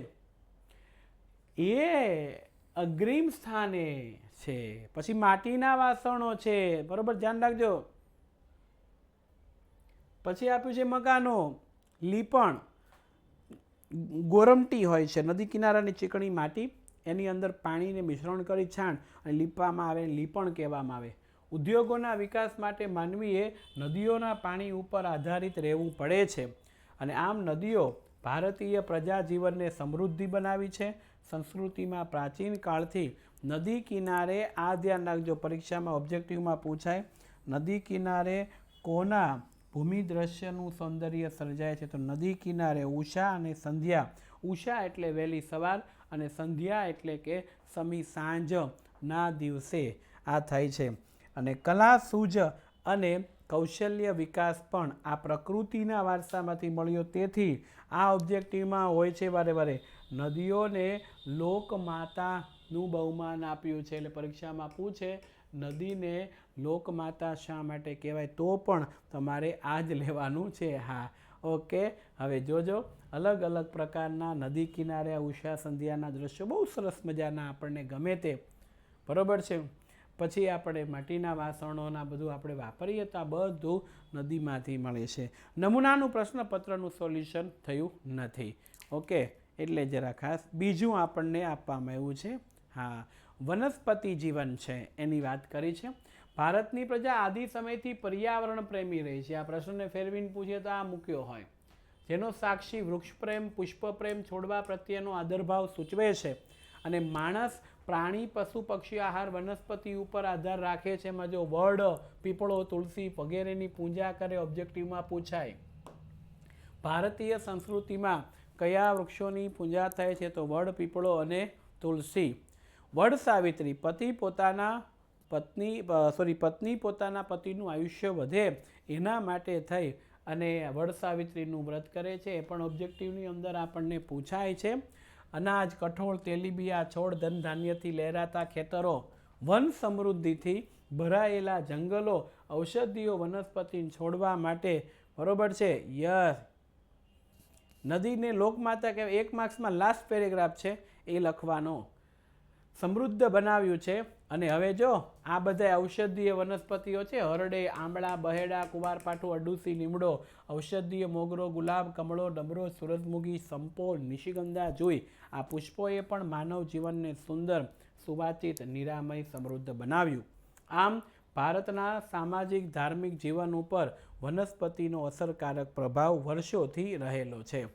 એ અગ્રીમ સ્થાને છે. પછી માટીના વાસણો છે, બરોબર, ધ્યાન રાખજો. પછી આપ્યું છે મકાનો, લીપણ, ગોરમટી હોય છે, નદી કિનારાની ચીકણી માટી, એની અંદર પાણીને મિશ્રણ કરી છાણ અને લીપવામાં આવે, લીપણ કહેવામાં આવે. ઉદ્યોગોના વિકાસ માટે માનવીએ નદીઓના પાણી ઉપર આધારિત રહેવું પડે છે અને આમ નદીઓ ભારતીય પ્રજાજીવનને સમૃદ્ધિ બનાવી છે. સંસ્કૃતિમાં પ્રાચીન કાળથી નદી કિનારે, આ ધ્યાન રાખજો, પરીક્ષામાં ઓબ્જેક્ટિવમાં પૂછાય, નદી કિનારે કોના ભૂમિ દ્રશ્યનું સૌંદર્ય સર્જાય છે? તો નદી કિનારે ઉષા અને સંધ્યા. ઉષા એટલે વહેલી સવાર અને સંધ્યા એટલે કે સમી સાંજના દિવસે આ થાય છે. અને કલા, સૂઝ અને કૌશલ્ય વિકાસ પણ આ પ્રકૃતિના વારસામાંથી મળ્યો. તેથી આ ઓબ્જેક્ટિવમાં હોય છે વારે વારે નદીઓને લોકમાતાનું બહુમાન આપ્યું છે. એટલે પરીક્ષામાં પૂછે નદીને લોકમાતા શા માટે કહેવાય, તો પણ તમારે આ જ લેવાનું છે. હા, ઓકે. હવે જોજો, અલગ અલગ પ્રકારના નદી કિનારે ઉષા સંધ્યાના દ્રશ્યો બહુ સરસ મજાના આપણને ગમે તે, બરોબર છે. પછી આપણે માટીના વાસણોના બધું આપણે વાપરીએ તો આ બધું નદીમાંથી મળે છે. નમૂનાનું પ્રશ્નપત્રનું સોલ્યુશન થયું નથી. ઓકે, એટલે જરા ખાસ. બીજું આપણને આપવામાં આવ્યું છે, હા, વનસ્પતિ જીવન છે એની વાત કરી છે. ભારતની પ્રજા આદિ સમયથી પર્યાવરણ પ્રેમી રહી છે. આ પ્રશ્નને ફેરવીને પૂછીએ તો આ મૂક્યો હોય, જેનો સાક્ષી વૃક્ષ પ્રેમ, પુષ્પ પ્રેમ, છોડવા પ્રત્યેનો આદરભાવ સૂચવે છે. અને માણસ પ્રાણી, પશુ, પક્ષી, આહાર, વનસ્પતિ ઉપર આધાર રાખે છે. એમાં જો વડ, પીપળો, તુલસી વગેરેની પૂજા કરે, ઓબ્જેક્ટિવમાં પૂછાય. ભારતીય સંસ્કૃતિમાં કયા વૃક્ષોની પૂજા થાય છે? તો વડ, પીપળો અને તુલસી. વડ સાવિત્રી, પત્ની પોતાના પતિનું આયુષ્ય વધે એના માટે થઈ અને વડ સાવિત્રીનું વ્રત કરે છે. એ પણ ઓબ્જેક્ટિવની અંદર આપણને પૂછાય છે. અનાજ, કઠોળ, તેલીબિયા, છોડ, ધન ધાન્યથી લહેરાતા ખેતરો, વન સમૃદ્ધિથી ભરાયેલા જંગલો, ઔષધીઓ, વનસ્પતિ છોડવા માટે, બરોબર છે. યસ, નદીને લોકમાતા કહેવાય. 1 માર્ક્સમાં લાસ્ટ પેરેગ્રાફ છે એ લખવાનો. સમૃદ્ધ બનાવ્યું છે. અને હવે જો આ બધા ઔષધીય વનસ્પતિઓ છે, હરડે, આંબળા, બહેડા, કુવારપાઠું, અરડુસી, લીમડો, ઔષધીય મોગરો, ગુલાબ, કમળો, ડમરો, સૂરજમુખી, સંપો, નિશિગંધા, જુઈ, આ પુષ્પોએ પણ માનવ જીવનને સુંદર, સુવાચિત, નિરામય, સમૃદ્ધ બનાવ્યું. આમ ભારતના સામાજિક ધાર્મિક જીવન ઉપર વનસ્પતિનો અસરકારક પ્રભાવ વર્ષોથી રહેલો છે.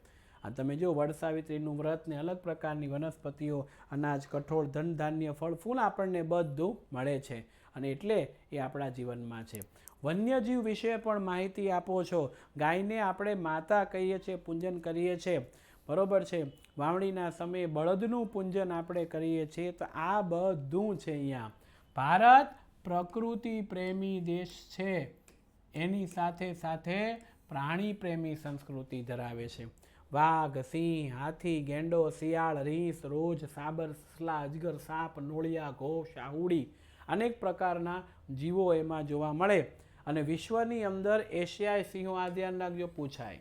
આ તમે જો વડ સાવિત્રીનું વ્રત ને અલગ પ્રકારની વનસ્પતિઓ, અનાજ, કઠોળ, ધન ધાન્ય, ફળ ફૂલ આપણને બધું મળે છે અને એટલે એ આપણા જીવનમાં છે. વન્યજીવ વિશે પણ માહિતી આપો છો. ગાયને આપણે માતા કહીએ છીએ, પૂજન કરીએ છીએ, બરોબર છે. વાવણીના સમયે બળદનું પૂજન આપણે કરીએ છીએ. તો આ બધું છે. અહીંયા ભારત પ્રકૃતિ પ્રેમી દેશ છે, એની સાથે સાથે પ્રાણી પ્રેમી સંસ્કૃતિ ધરાવે છે. વાઘ, સિંહ, હાથી, ગેંડો, શિયાળ, રીંછ, રોજ, સાબર, સસલા, અજગર, સાપ, નોળિયા, ઘોષ, શાહુડી, અનેક પ્રકારના જીવો એમાં જોવા મળે. અને વિશ્વની અંદર એશિયાઈ સિંહો, આ ધ્યાન રાખજો, પૂછાય.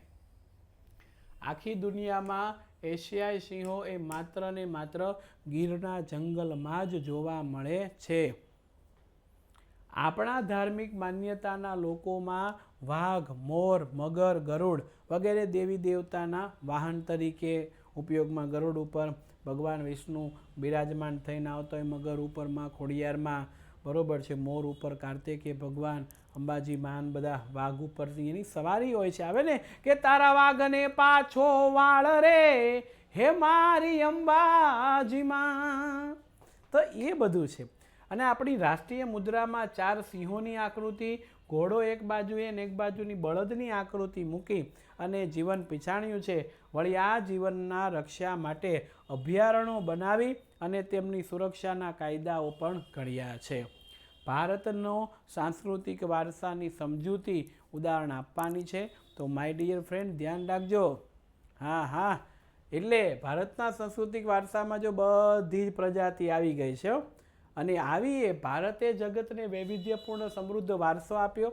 આખી દુનિયામાં એશિયાઈ સિંહો એ માત્ર ને માત્ર ગીરના જંગલમાં જ જોવા મળે છે. આપણા ધાર્મિક માન્યતાના લોકોમાં વાઘ, મોર, મગર, ગરુડ વગેરે દેવી દેવતાના વાહન તરીકે ઉપયોગમાં. ગરુડ ઉપર ભગવાન વિષ્ણુ બિરાજમાન થઈને આવતો હોય, મગર ઉપરમાં ખોડિયારમાં, બરોબર છે. મોર ઉપર કાર્તિકેય ભગવાન, અંબાજી માન, બધા વાઘ ઉપરથી એની સવારી હોય છે. આવે ને કે તારા વાઘને પાછો વાળ રે હે મારી અંબાજીમાં, તો એ બધું છે. અને આપણી રાષ્ટ્રીય મુદ્રામાં 4 સિંહોની આકૃતિ, ઘોડો એક બાજુએ અને એક બાજુની બળદની આકૃતિ મૂકી અને જીવન પીછાણ્યું છે. વળી આ જીવનના રક્ષા માટે અભયારણ્યો બનાવી અને તેમની સુરક્ષાના કાયદાઓ પણ ઘડ્યા છે. ભારતનો સાંસ્કૃતિક વારસાની સમજૂતી ઉદાહરણ આપવાની છે. તો માય ડિયર ફ્રેન્ડ, ધ્યાન રાખજો. હા, એટલે ભારતના સાંસ્કૃતિક વારસામાં જો બધી જ પ્રજાતિ આવી ગઈ છે અને આવી ભારતે જગતને વૈવિધ્યપૂર્ણ સમૃદ્ધ વારસો આપ્યો.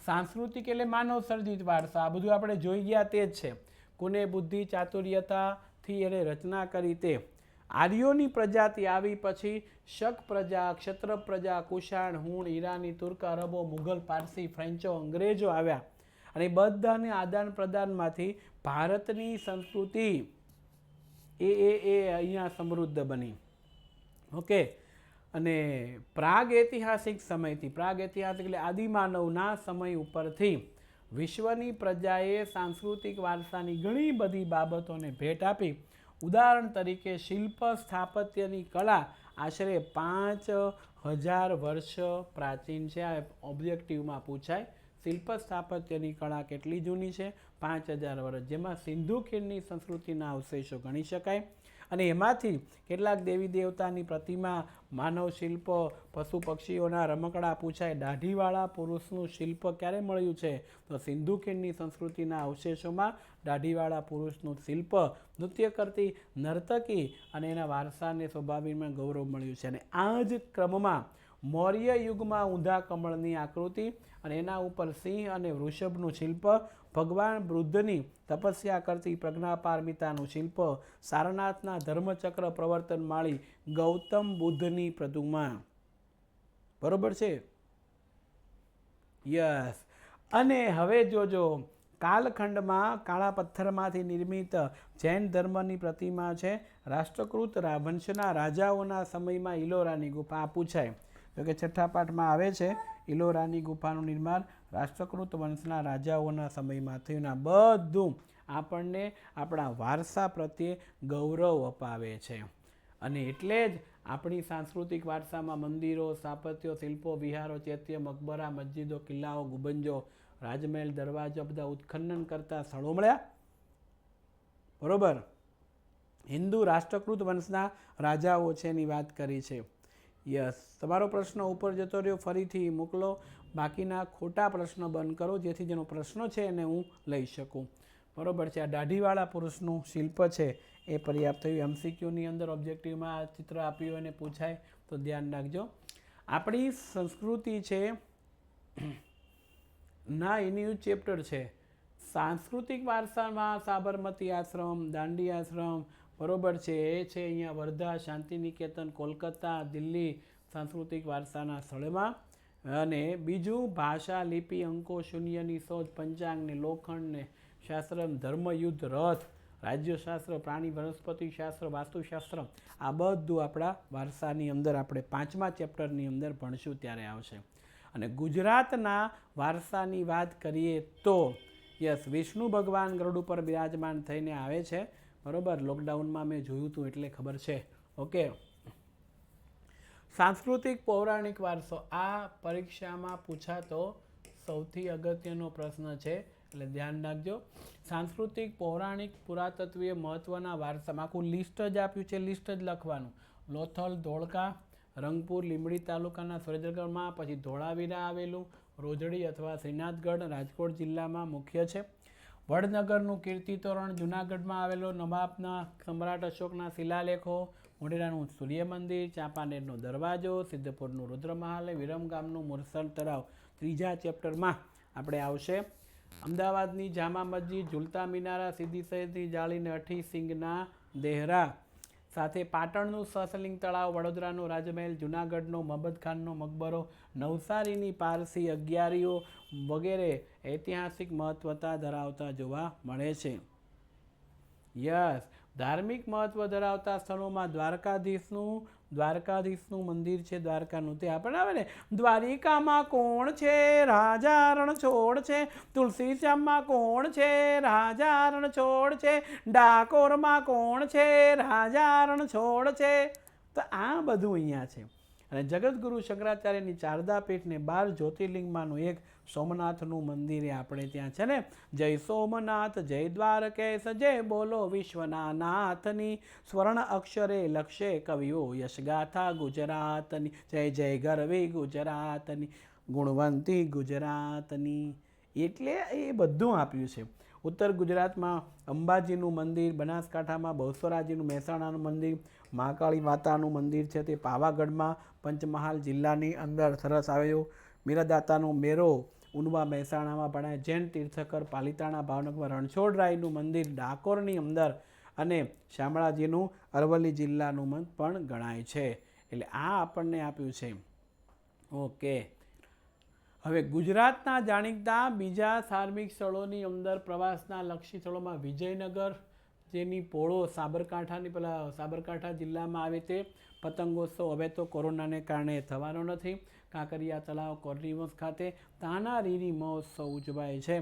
સાંસ્કૃતિક એટલે માનવ સર્જિત વારસા, આ બધું આપણે જોઈ ગયા તે જ છે. કોને બુદ્ધિ ચાતુર્યતાથી એને રચના કરી તે. આર્યોની પ્રજાતિ આવી પછી શક પ્રજા, ક્ષત્ર પ્રજા, કુષાણ, હુણ, ઈરાની, તુર્ક, અરબો, મુઘલ, પારસી, ફ્રેન્ચો, અંગ્રેજો આવ્યા અને બધાને આદાન પ્રદાનમાંથી ભારતની સંસ્કૃતિ એ અહીંયા સમૃદ્ધ બની. ઓકે. અને પ્રાગ ઐતિહાસિક સમયથી, પ્રાગ ઐતિહાસિક એટલે આદિમાનવના સમય ઉપરથી વિશ્વની પ્રજાએ સાંસ્કૃતિક વારસાની ઘણી બધી બાબતોને ભેટ આપી. ઉદાહરણ તરીકે શિલ્પ સ્થાપત્યની કળા આશરે 5000 વર્ષ પ્રાચીન છે. આ ઓબ્જેક્ટિવમાં પૂછાય. શિલ્પ સ્થાપત્યની કળા કેટલી જૂની છે? 5000 વર્ષ, જેમાં સિંધુ ખીણની સંસ્કૃતિના અવશેષો ગણી શકાય. અને એમાંથી કેટલાક દેવી દેવતાની પ્રતિમા, માનવ શિલ્પ, પશુ પક્ષીઓના રમકડા પૂછાય. દાઢીવાળા પુરુષનું શિલ્પ ક્યારે મળ્યું છે? તો સિંધુ ખીણની સંસ્કૃતિના અવશેષોમાં દાઢીવાળા પુરુષનું શિલ્પ, નૃત્ય કરતી નર્તકી અને એના વારસાને સ્વાભાવિકમાં ગૌરવ મળ્યું છે. અને આ જ ક્રમમાં મૌર્ય યુગમાં ઊંધા કમળની આકૃતિ અને એના ઉપર સિંહ અને વૃષભનું શિલ્પ, ભગવાન બુદ્ધની તપસ્યા કરતી પ્રજ્ઞાપારમિતાનું શિલ્પ, સારનાથના ધર્મચક્ર પ્રવર્તન માળી, ગૌતમ બુદ્ધની પ્રતિમા. બરોબર છે? યસ. અને હવે જોજો, કાલખંડમાં કાળા પથ્થરમાંથી નિર્મિત જૈન ધર્મની પ્રતિમા છે. રાષ્ટ્રકૂટ વંશના રાજાઓના સમયમાં ઇલોરાની ગુફા પૂછાય. જો કે છઠ્ઠા પાઠમાં આવે છે ઇલોરાની ગુફાનું નિર્માણ રાષ્ટ્રકૂટ વંશના રાજાઓના સમયમાં થયું. આ બધું આપણને આપણા વારસા પ્રત્યે ગૌરવ અપાવે છે. અને એટલે જ આપણી સાંસ્કૃતિક વારસામાં મંદિરો, સ્થાપત્યો, શિલ્પો, વિહારો, ચૈત્ય, મકબરા, મસ્જિદો, કિલ્લાઓ, ગુંબજો, રાજમહેલ, દરવાજો બધા ઉત્ખનન કરતા સ્થળો મળ્યા. બરોબર. હિન્દુ રાષ્ટ્રકૂટ વંશના રાજાઓ છે એની વાત કરી છે. યસ. તમારો પ્રશ્ન ઉપર જતો રહ્યો, ફરીથી મોકલો. બાકીના ખોટા પ્રશ્ન બંધ કરો, જેથી જેનો પ્રશ્ન છે એને હું લઈ શકું. બરોબર છે? આ દાઢીવાળા પુરુષનું શિલ્પ છે એ પર્યાપ્ત થયું. MCQની અંદર ઓબ્જેક્ટિવમાં આ ચિત્ર આપ્યું અને પૂછાય તો ધ્યાન રાખજો. આપણી સંસ્કૃતિ છે ના એની ચેપ્ટર છે સાંસ્કૃતિક વારસામાં સાબરમતી આશ્રમ, દાંડી આશ્રમ, બરોબર છે, એ છે અહીંયા વર્ધા, શાંતિનિકેતન, કોલકાતા, દિલ્હી સાંસ્કૃતિક વારસાના સ્થળમાં. અને બીજું ભાષા, લિપિ, અંકો, શૂન્યની શોધ, પંચાંગને, લોખંડને શાસ્ત્ર, ધર્મયુદ્ધ, રથ, રાજ્યશાસ્ત્ર, પ્રાણી વનસ્પતિ શાસ્ત્ર, વાસ્તુશાસ્ત્ર, આ બધું આપણા વારસાની અંદર આપણે 5મા ચેપ્ટરની અંદર ભણશું ત્યારે આવશે. અને ગુજરાતના વારસાની વાત કરીએ તો યસ, વિષ્ણુ ભગવાન ગરુડ ઉપર બિરાજમાન થઈને આવે છે. બરોબર. લોકડાઉનમાં મેં જોયું હતું એટલે ખબર છે. ઓકે. સાંસ્કૃતિક પૌરાણિક વારસો આ પરીક્ષામાં પૂછાતો સૌથી અગત્યનો પ્રશ્ન છે, એટલે ધ્યાન રાખજો. સાંસ્કૃતિક પૌરાણિક પુરાતત્વીય મહત્વના વારસામાં આખું લિસ્ટ જ આપ્યું છે, લિસ્ટ જ લખવાનું. લોથલ, ધોળકા, રંગપુર, લીંબડી તાલુકાના સુરેન્દ્રનગરમાં, પછી ધોળાવીરા આવેલું, રોજડી અથવા શ્રીનાથગઢ રાજકોટ જિલ્લામાં મુખ્ય છે. વડનગરનું કીર્તિ તોરણ જૂનાગઢમાં આવેલો, નવાબના સમ્રાટ અશોકના શિલાલેખો, મોઢેરાનું સૂર્ય મંદિર, ચાંપાનેરનો દરવાજો, સિદ્ધપુરનું રુદ્રમહાલ, વિરમગામનું મુરસલ તળાવ 3જા ચેપ્ટરમાં આપણે આવશે. અમદાવાદની જામા મસ્જિદ, ઝૂલતા મિનારા, સીદી સૈયદની જાળીને અઠી સિંગના દેહરા સાથે પાટણનું સહસ્લિંગ તળાવ, વડોદરાનો રાજમહેલ, જૂનાગઢનો મહબતખાનનો મકબરો, નવસારીની પારસી અગિયારીઓ વગેરે ઐતિહાસિક મહત્વતા ધરાવતા જોવા મળે છે. યસ. ધાર્મિક મહત્વ ધરાવતા સ્થળોમાં દ્વારકાધીશનું મંદિર છે, દ્વારકાનું. તે આપણે આવે ને, દ્વારિકામાં કોણ છે? રાજા રણછોડ છે. તુલસી શ્યામમાં કોણ છે? રાજા રણછોડ છે. ડાકોરમાં કોણ છે? રાજા રણછોડ છે. તો આ બધું અહીંયા છે. અને જગતગુરુ શંકરાચાર્યની શારદા પીઠને 12 જ્યોતિર્લિંગમાંનું એક સોમનાથનું મંદિર આપણે ત્યાં છે ને. જય સોમનાથ, જય દ્વારકેશ, જય બોલો વિશ્વના નાથની, સ્વર્ણ અક્ષરે લક્ષે કવિઓ યશગાથા ગુજરાતની, જય જય ગરવી ગુજરાતની, ગુણવંતી ગુજરાતની. એટલે એ બધું આપ્યું છે. ઉત્તર ગુજરાતમાં અંબાજીનું મંદિર, બનાસકાંઠામાં બહુસરાજીનું, મહેસાણાનું મંદિર, મહાકાળી માતાનું મંદિર છે તે પાવાગઢમાં પંચમહાલ જિલ્લાની અંદર સરસ આવ્યું. મીરાદાતાનો મેરો ઉનવા મહેસાણામાં ભણાય. જૈન તીર્થકર પાલિતાણા ભાવનગરમાં, રણછોડરાયનું મંદિર ડાકોરની અંદર અને શામળાજીનું અરવલ્લી જિલ્લાનું મધ પણ ગણાય છે. એટલે આ આપણને આપ્યું છે. ઓકે, હવે ગુજરાતના જાણીતા બીજા ધાર્મિક સ્થળોની અંદર પ્રવાસના લક્ષી સ્થળોમાં વિજયનગર, જેની પોળો સાબરકાંઠા જિલ્લામાં આવે તે પતંગોત્સવ હવે તો કોરોનાને કારણે થવાનો નથી. કાંકરિયા તળાવ કોર્નિવસ ખાતે તાનારીરી મહોત્સવ ઉજવાય છે.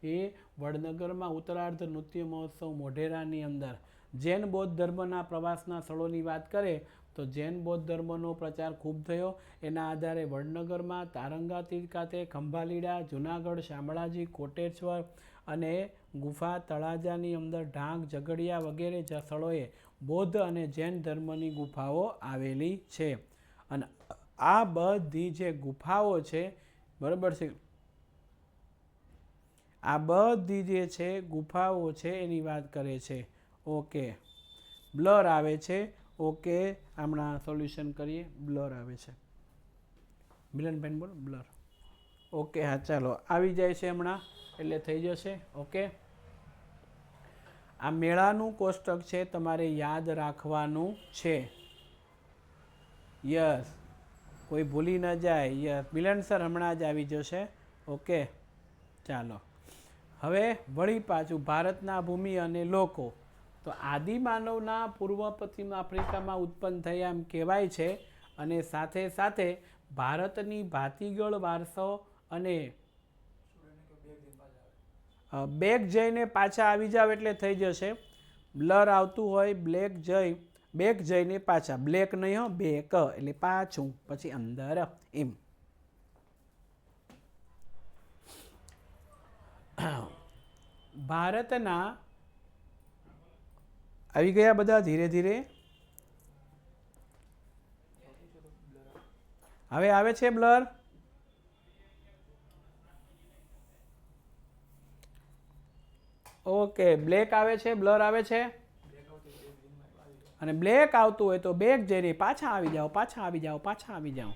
એ વડનગરમાં ઉત્તરાર્ધ નૃત્ય મહોત્સવ મોઢેરાની અંદર. જૈન બૌદ્ધ ધર્મના પ્રવાસના સ્થળોની વાત કરે તો જૈન બૌદ્ધ ધર્મનો પ્રચાર ખૂબ થયો. એના આધારે વડનગરમાં તારંગા તીર્થ ખાતે, ખંભાલીડા, જુનાગઢ, શામળાજી, કોટેશ્વર અને ગુફા તળાજાની અંદર ઢાંક, ઝઘડિયા વગેરે સ્થળોએ બૌદ્ધ અને જૈન ધર્મની ગુફાઓ આવેલી છે. અને આ બધી જે ગુફાઓ છે, બરાબર છે, આ બધી જે છે ગુફાઓ છે એની વાત કરે છે. ઓકે, બ્લર આવે છે. ઓકે, હમણાં સોલ્યુશન કરીએ. બ્લર આવે છે, મિલનબેન બોલો બ્લર. ઓકે, હા ચાલો, આવી જાય છે હમણાં, એટલે થઈ જશે. ઓકે, આ મેળાનું કોષ્ટક છે, તમારે યાદ રાખવાનું છે. યસ, કોઈ ભૂલી ન જાય. યસ, મિલન સર હમણાં જ આવી જશે. ઓકે, ચાલો. હવે વળી પાછું ભારતના ભૂમિ અને લોકો. તો આદિમાનવના પૂર્વ પશ્ચિમ આફ્રિકામાં ઉત્પન્ન થયા એમ કહેવાય છે. અને સાથે સાથે ભારતની ભાતીગળ વારસો અને બેક જઈને પાછા આવી જાવ એટલે થઈ જશે. બ્લર આવતું હોય, બેક જઈને પાછા, બ્લેક નહીં હો, બેક એટલે પાછું, પછી અંદર એમ. ભારતના આવી ગયા બધા ધીરે ધીરે. હવે આવે છે બ્લર. ઓકે, બ્લેક આવે છે, બ્લર આવે છે. અને બ્લેક આવતું હોય તો બેક જઈને પાછા આવી જાઓ, પાછા આવી જાઓ, પાછા આવી જાઓ.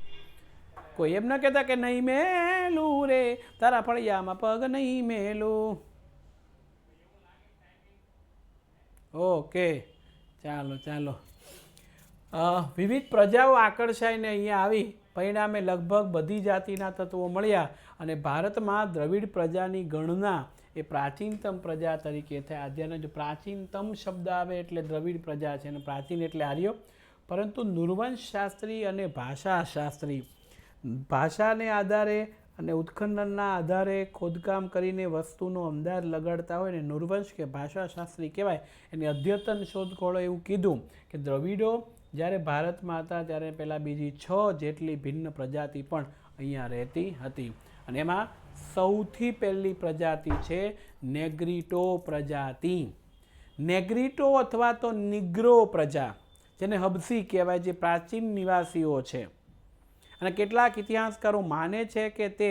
કોઈ એમ ન કહેતા કે નહીં મેલું રે તારા ફળિયામાં પગ નહીં મેલું. ઓકે, ચાલો ચાલો. વિવિધ પ્રજાઓ આકર્ષાઈને અહીંયા આવી, પરિણામે લગભગ બધી જાતિના તત્વો મળ્યા અને ભારતમાં દ્રવિડ પ્રજાની ગણના એ પ્રાચીનતમ પ્રજા તરીકે થાય. અત્યારનો જો પ્રાચીનતમ શબ્દ આવે એટલે દ્રવિડ પ્રજા છે, અને પ્રાચીન એટલે આર્યો. પરંતુ નૃવંશ શાસ્ત્રી અને ભાષા શાસ્ત્રી ભાષાને આધારે અને ઉત્ખનનના આધારે ખોદકામ કરીને વસ્તુનો અંદાજ લગાડતા હોય ને નૃવંશ કે ભાષાશાસ્ત્રી કહેવાય. એની અદ્યતન શોધખોળો એવું કીધું કે દ્રવિડો જ્યારે ભારતમાં હતા ત્યારે પહેલાં બીજી 6 જેટલી ભિન્ન પ્રજાતિ પણ અહીંયા રહેતી હતી. અને એમાં સૌથી પહેલી પ્રજાતિ છે નેગ્રીટો પ્રજાતિ. નેગ્રીટો અથવા તો નિગ્રો પ્રજા, જેને હબસી કહેવાય, જે પ્રાચીન નિવાસીઓ છે. અને કેટલાક ઇતિહાસકારો માને છે કે તે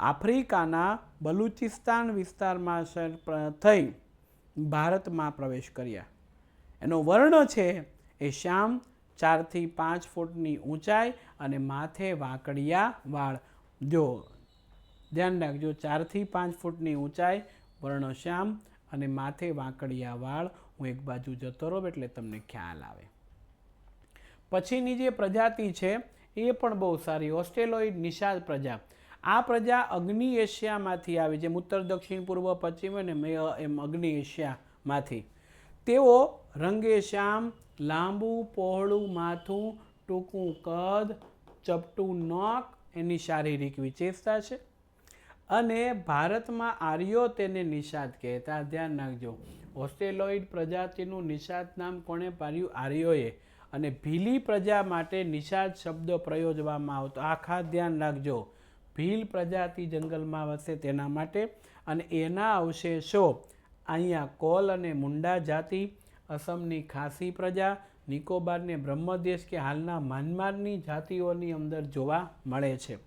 આફ્રિકાના બલુચિસ્તાન વિસ્તારમાં થઈ ભારતમાં પ્રવેશ કર્યા. એનો વર્ણ છે એ શ્યામ, 4 થી 5 ફૂટની ઊંચાઈ અને માથે વાંકડિયા વાળ. જો ધ્યાન રાખજો, 4 થી 5 ફૂટની ઊંચાઈ, વર્ણ શ્યામ અને માથે વાંકડિયા વાળ. હું એક બાજુ જતો રહું એટલે તમને ખ્યાલ આવે. પછીની જે પ્રજાતિ છે એ પણ બહુ સારી, ઓસ્ટ્રેલોઇડ નિષાદ પ્રજા. આ પ્રજા અગ્નિ એશિયામાંથી આવી, જેમ ઉત્તર દક્ષિણ પૂર્વ પશ્ચિમ અને એમ અગ્નિ એશિયામાંથી. તેઓ રંગે શ્યામ, લાંબુ પહોળું માથું, ટૂંકું કદ, ચપટું નોક એની શારીરિક વિશેષતા છે. અને ભારતમાં આર્યો તેને નિષાદ કહેતા. ધ્યાન રાખજો, ઓસ્ટ્રેલોઇડ પ્રજાતિનું નિષાદ નામ કોણે પાડ્યું? આર્યોએ. અને ભીલી પ્રજા માટે નિષાદ શબ્દ પ્રયોજવામાં આવતો. આ ખાસ ધ્યાન રાખજો, ભીલ પ્રજાતિ જંગલમાં વસે તેના માટે. અને એના અવશેષો અહીંયા કોલ અને મુંડા જાતિ, અસમની ખાસી પ્રજા, નિકોબારને બ્રહ્મદેશ કે હાલના મ્યાનમારની જાતિઓની અંદર જોવા મળે છે.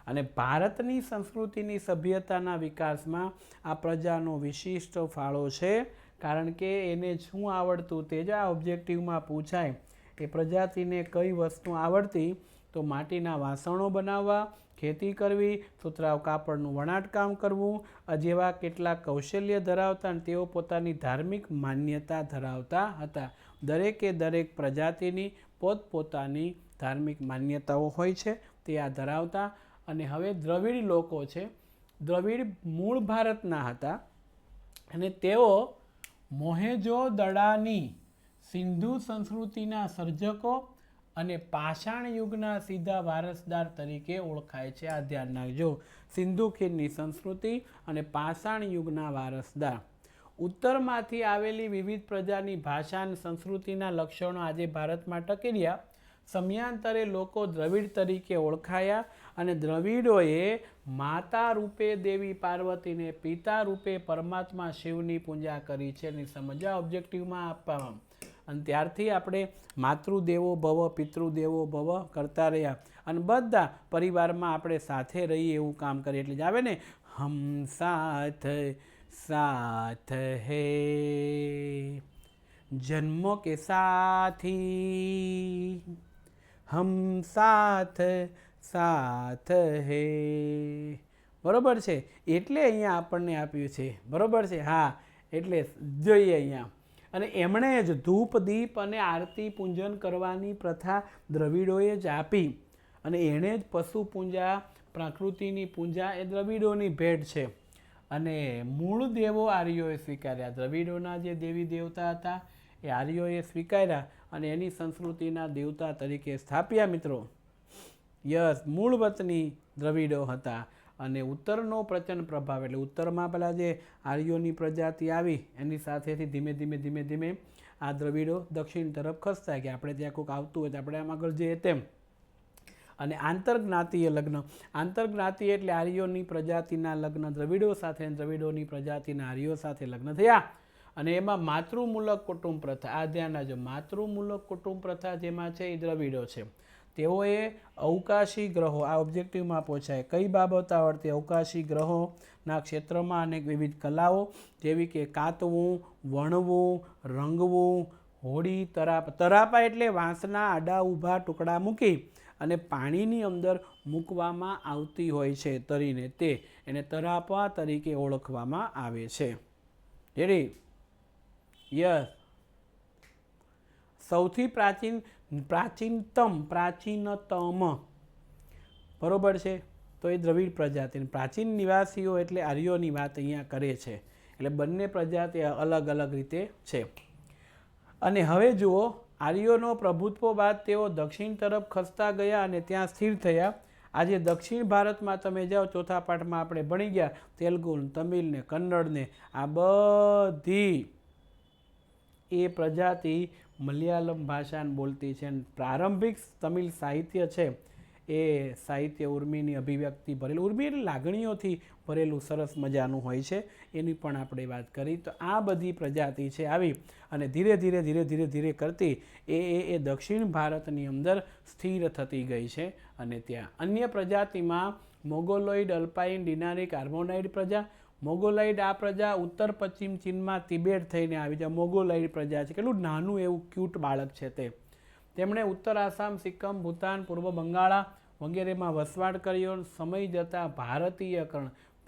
અને ભારતની સંસ્કૃતિની સભ્યતાના વિકાસમાં આ પ્રજાનો વિશિષ્ટ ફાળો છે. કારણ કે એને શું આવડતું તે જ આ ઓબ્જેક્ટિવમાં પૂછાય. એ પ્રજાતિને કઈ વસ્તુ આવડતી? તો માટીના વાસણો બનાવવા, ખેતી કરવી, સુતરાઉ કાપડનું વણાટકામ કરવું જેવા કેટલાક કૌશલ્ય ધરાવતા અને તેઓ પોતાની ધાર્મિક માન્યતા ધરાવતા હતા. દરેકે દરેક પ્રજાતિની પોતપોતાની ધાર્મિક માન્યતાઓ હોય છે તે આ ધરાવતા. અને હવે દ્રવિડ લોકો છે. દ્રવિડ મૂળ ભારતના હતા અને તેઓ મોહેંજો-દડાની સિંધુ સંસ્કૃતિના સર્જકો અને પાષાણ યુગના સીધા વારસદાર તરીકે ઓળખાય છે. આ ધ્યાન રાખજો, સિંધુ ખીણની સંસ્કૃતિ અને પાષાણ યુગના વારસદાર. ઉત્તરમાંથી આવેલી વિવિધ પ્રજાની ભાષા અને સંસ્કૃતિના લક્ષણો આજે ભારતમાં ટકી રહ્યા. સમયાંતરે લોકો દ્રવિડ તરીકે ઓળખાયા અને દ્રવિડોએ માતા રૂપે દેવી પાર્વતીને, પિતા રૂપે પરમાત્મા શિવની પૂજા કરી છે. એની સમજ ઓબ્જેક્ટિવમાં આપવામાં. અને ત્યારથી આપણે માતૃદેવો ભવ, પિતૃદેવો ભવ કરતા રહ્યા અને બધા પરિવારમાં આપણે સાથે રહીએ એવું કામ કરીએ. એટલે જ આવે ને, હમ સાથ સાથ હે જન્મો કે સાથી, હમ સાથ સાથ હે. બરોબર છે, એટલે અહીંયા આપણને આપ્યું છે. બરોબર છે, હા. એટલે જોઈએ અહીંયા, અને એમણે જ ધૂપ દીપ અને આરતી પૂજન કરવાની પ્રથા દ્રવિડોએ જ આપી અને એણે જ પશુ પૂજા, પ્રકૃતિની પૂજા એ દ્રવિડોની ભેટ છે. અને મૂળ દેવો આર્યોએ સ્વીકાર્યા. દ્રવિડોના જે દેવી દેવતા હતા એ આર્યોએ સ્વીકાર્યા અને એની સંસ્કૃતિના દેવતા તરીકે સ્થાપ્યા. મિત્રો, યસ, મૂળ વતની દ્રવિડો હતા. અને ઉત્તરનો પ્રચંડ પ્રભાવ, એટલે ઉત્તરમાં પેલા જે આર્યોની પ્રજાતિ આવી એની સાથેથી ધીમે ધીમે ધીમે ધીમે આ દ્રવિડો દક્ષિણ તરફ ખસતા ગયા. આપણે ત્યાં કોઈક આવતું હોય તો આપણે આમ આગળ જઈએ તેમ. અને આંતરજ્ઞાતીય લગ્ન, આંતરજ્ઞાતીય એટલે આર્યોની પ્રજાતિના લગ્ન દ્રવિડો સાથે, દ્રવિડોની પ્રજાતિના આર્યો સાથે લગ્ન થયા. અને એમાં માતૃમૂલક કુટુંબ પ્રથા, આ ધ્યાન રાખજો, માતૃમૂલક કુટુંબ પ્રથા જેમાં છે એ દ્રવિડો છે. તેઓએ અવકાશી ગ્રહો, આ ઓબ્જેક્ટિવમાં પૂછાય, કઈ બાબત આવડતી? અવકાશી ગ્રહોના ક્ષેત્રમાં અનેક વિવિધ કલાઓ જેવી કે કાતવું, વણવું, રંગવું, હોડી, તરાપા. તરાપા એટલે વાંસના આડા ઊભા ટુકડા મૂકી અને પાણીની અંદર મૂકવામાં આવતી હોય છે તરીને, તે એને તરાપા તરીકે ઓળખવામાં આવે છે. રેડી? યસ. સૌથી પ્રાચીનતમ બરોબર છે, તો એ દ્રવિડ પ્રજાતિ. પ્રાચીન નિવાસીઓ એટલે આર્યોની વાત અહીંયા કરે છે. એટલે બંને પ્રજાતિ અલગ અલગ રીતે છે. અને હવે જુઓ, આર્યોનો પ્રભુત્વ બાદ તેઓ દક્ષિણ તરફ ખસતા ગયા અને ત્યાં સ્થિર થયા. આજે દક્ષિણ ભારતમાં તમે જાઓ, ચોથા પાઠમાં આપણે ભણી ગયા, તેલુગુ, તમિલ ને કન્નડ ને આ બધી એ પ્રજાતિ મલયાલમ ભાષાને બોલતી છે. પ્રારંભિક તમિલ સાહિત્ય છે એ સાહિત્ય ઉર્મિની અભિવ્યક્તિ ભરેલું, ઉર્મિ એટલે લાગણીઓથી ભરેલું સરસ મજાનું હોય છે. એની પણ આપણે વાત કરી. તો આ બધી પ્રજાતિ છે આવી અને ધીરે ધીરે ધીરે ધીરે ધીરે કરતી એ દક્ષિણ ભારતની અંદર સ્થિર થતી ગઈ છે. અને ત્યાં અન્ય પ્રજાતિમાં મોગોલોઇડ, અલ્પાઇન, ડિનારિક, આર્મોનાઇડ પ્રજા. મોગોલાઇડ આ પ્રજા ઉત્તર પશ્ચિમ ચીનમાં તિબેટ થઈને આવી છે. મોગોલાઇડ પ્રજા છે, કેટલું નાનું એવું ક્યુટ બાળક છે તે. તેમણે ઉત્તર આસામ, સિક્કમ, ભૂતાન, પૂર્વ બંગાળા વગેરેમાં વસવાટ કર્યો. સમય જતાં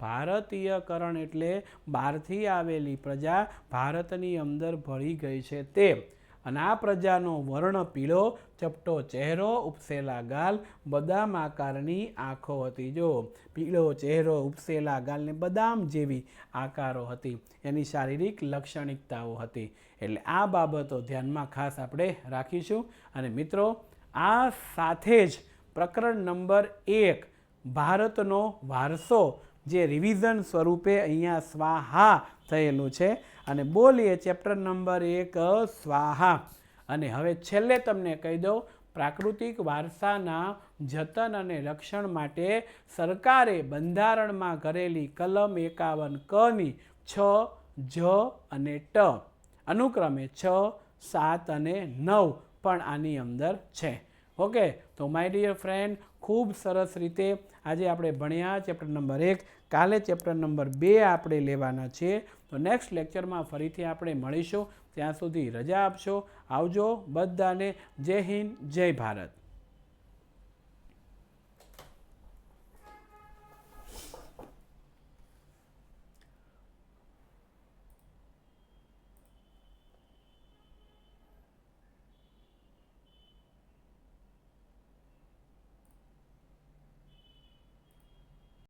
ભારતીયકરણ એટલે બહારથી આવેલી પ્રજા ભારતની અંદર ભળી ગઈ છે તે. અને આ પ્રજાનો વર્ણ પીળો, ચપટો ચહેરો, ઉપસેલા ગાલ, બદામ આકારની આંખો હતી. જો પીળો ચહેરો, ઉપસેલા ગાલ ને બદામ જેવી આકારો હતી, એની શારીરિક લાક્ષણિકતાઓ હતી. એટલે આ બાબતો ધ્યાનમાં ખાસ આપણે રાખીશું. અને મિત્રો, આ સાથે જ પ્રકરણ નંબર 1 ભારતનો વારસો જે રિવિઝન સ્વરૂપે અહીંયા સ્વાહા થયેલું છે. અને બોલીએ ચેપ્ટર નંબર 1 સ્વાહા. અને હવે છેલ્લે તમને કહી દઉં, પ્રાકૃતિક વારસાના જતન અને રક્ષણ માટે સરકારે બંધારણમાં કરેલી કલમ 51 કની 6, જ અને ટ અનુક્રમે 6, 7 અને 9 પણ આની અંદર છે. ઓકે, તો માય ડિયર ફ્રેન્ડ, ખૂબ સરસ રીતે આજે આપણે ભણ્યા ચેપ્ટર નંબર 1. કાલે ચેપ્ટર નંબર 2 આપણે લેવાના છીએ. તો નેક્સ્ટ લેક્ચરમાં ફરીથી આપણે મળીશું. ત્યાં સુધી રજા આપશો. આવજો બધાને. જય હિન્દ, જય ભારત.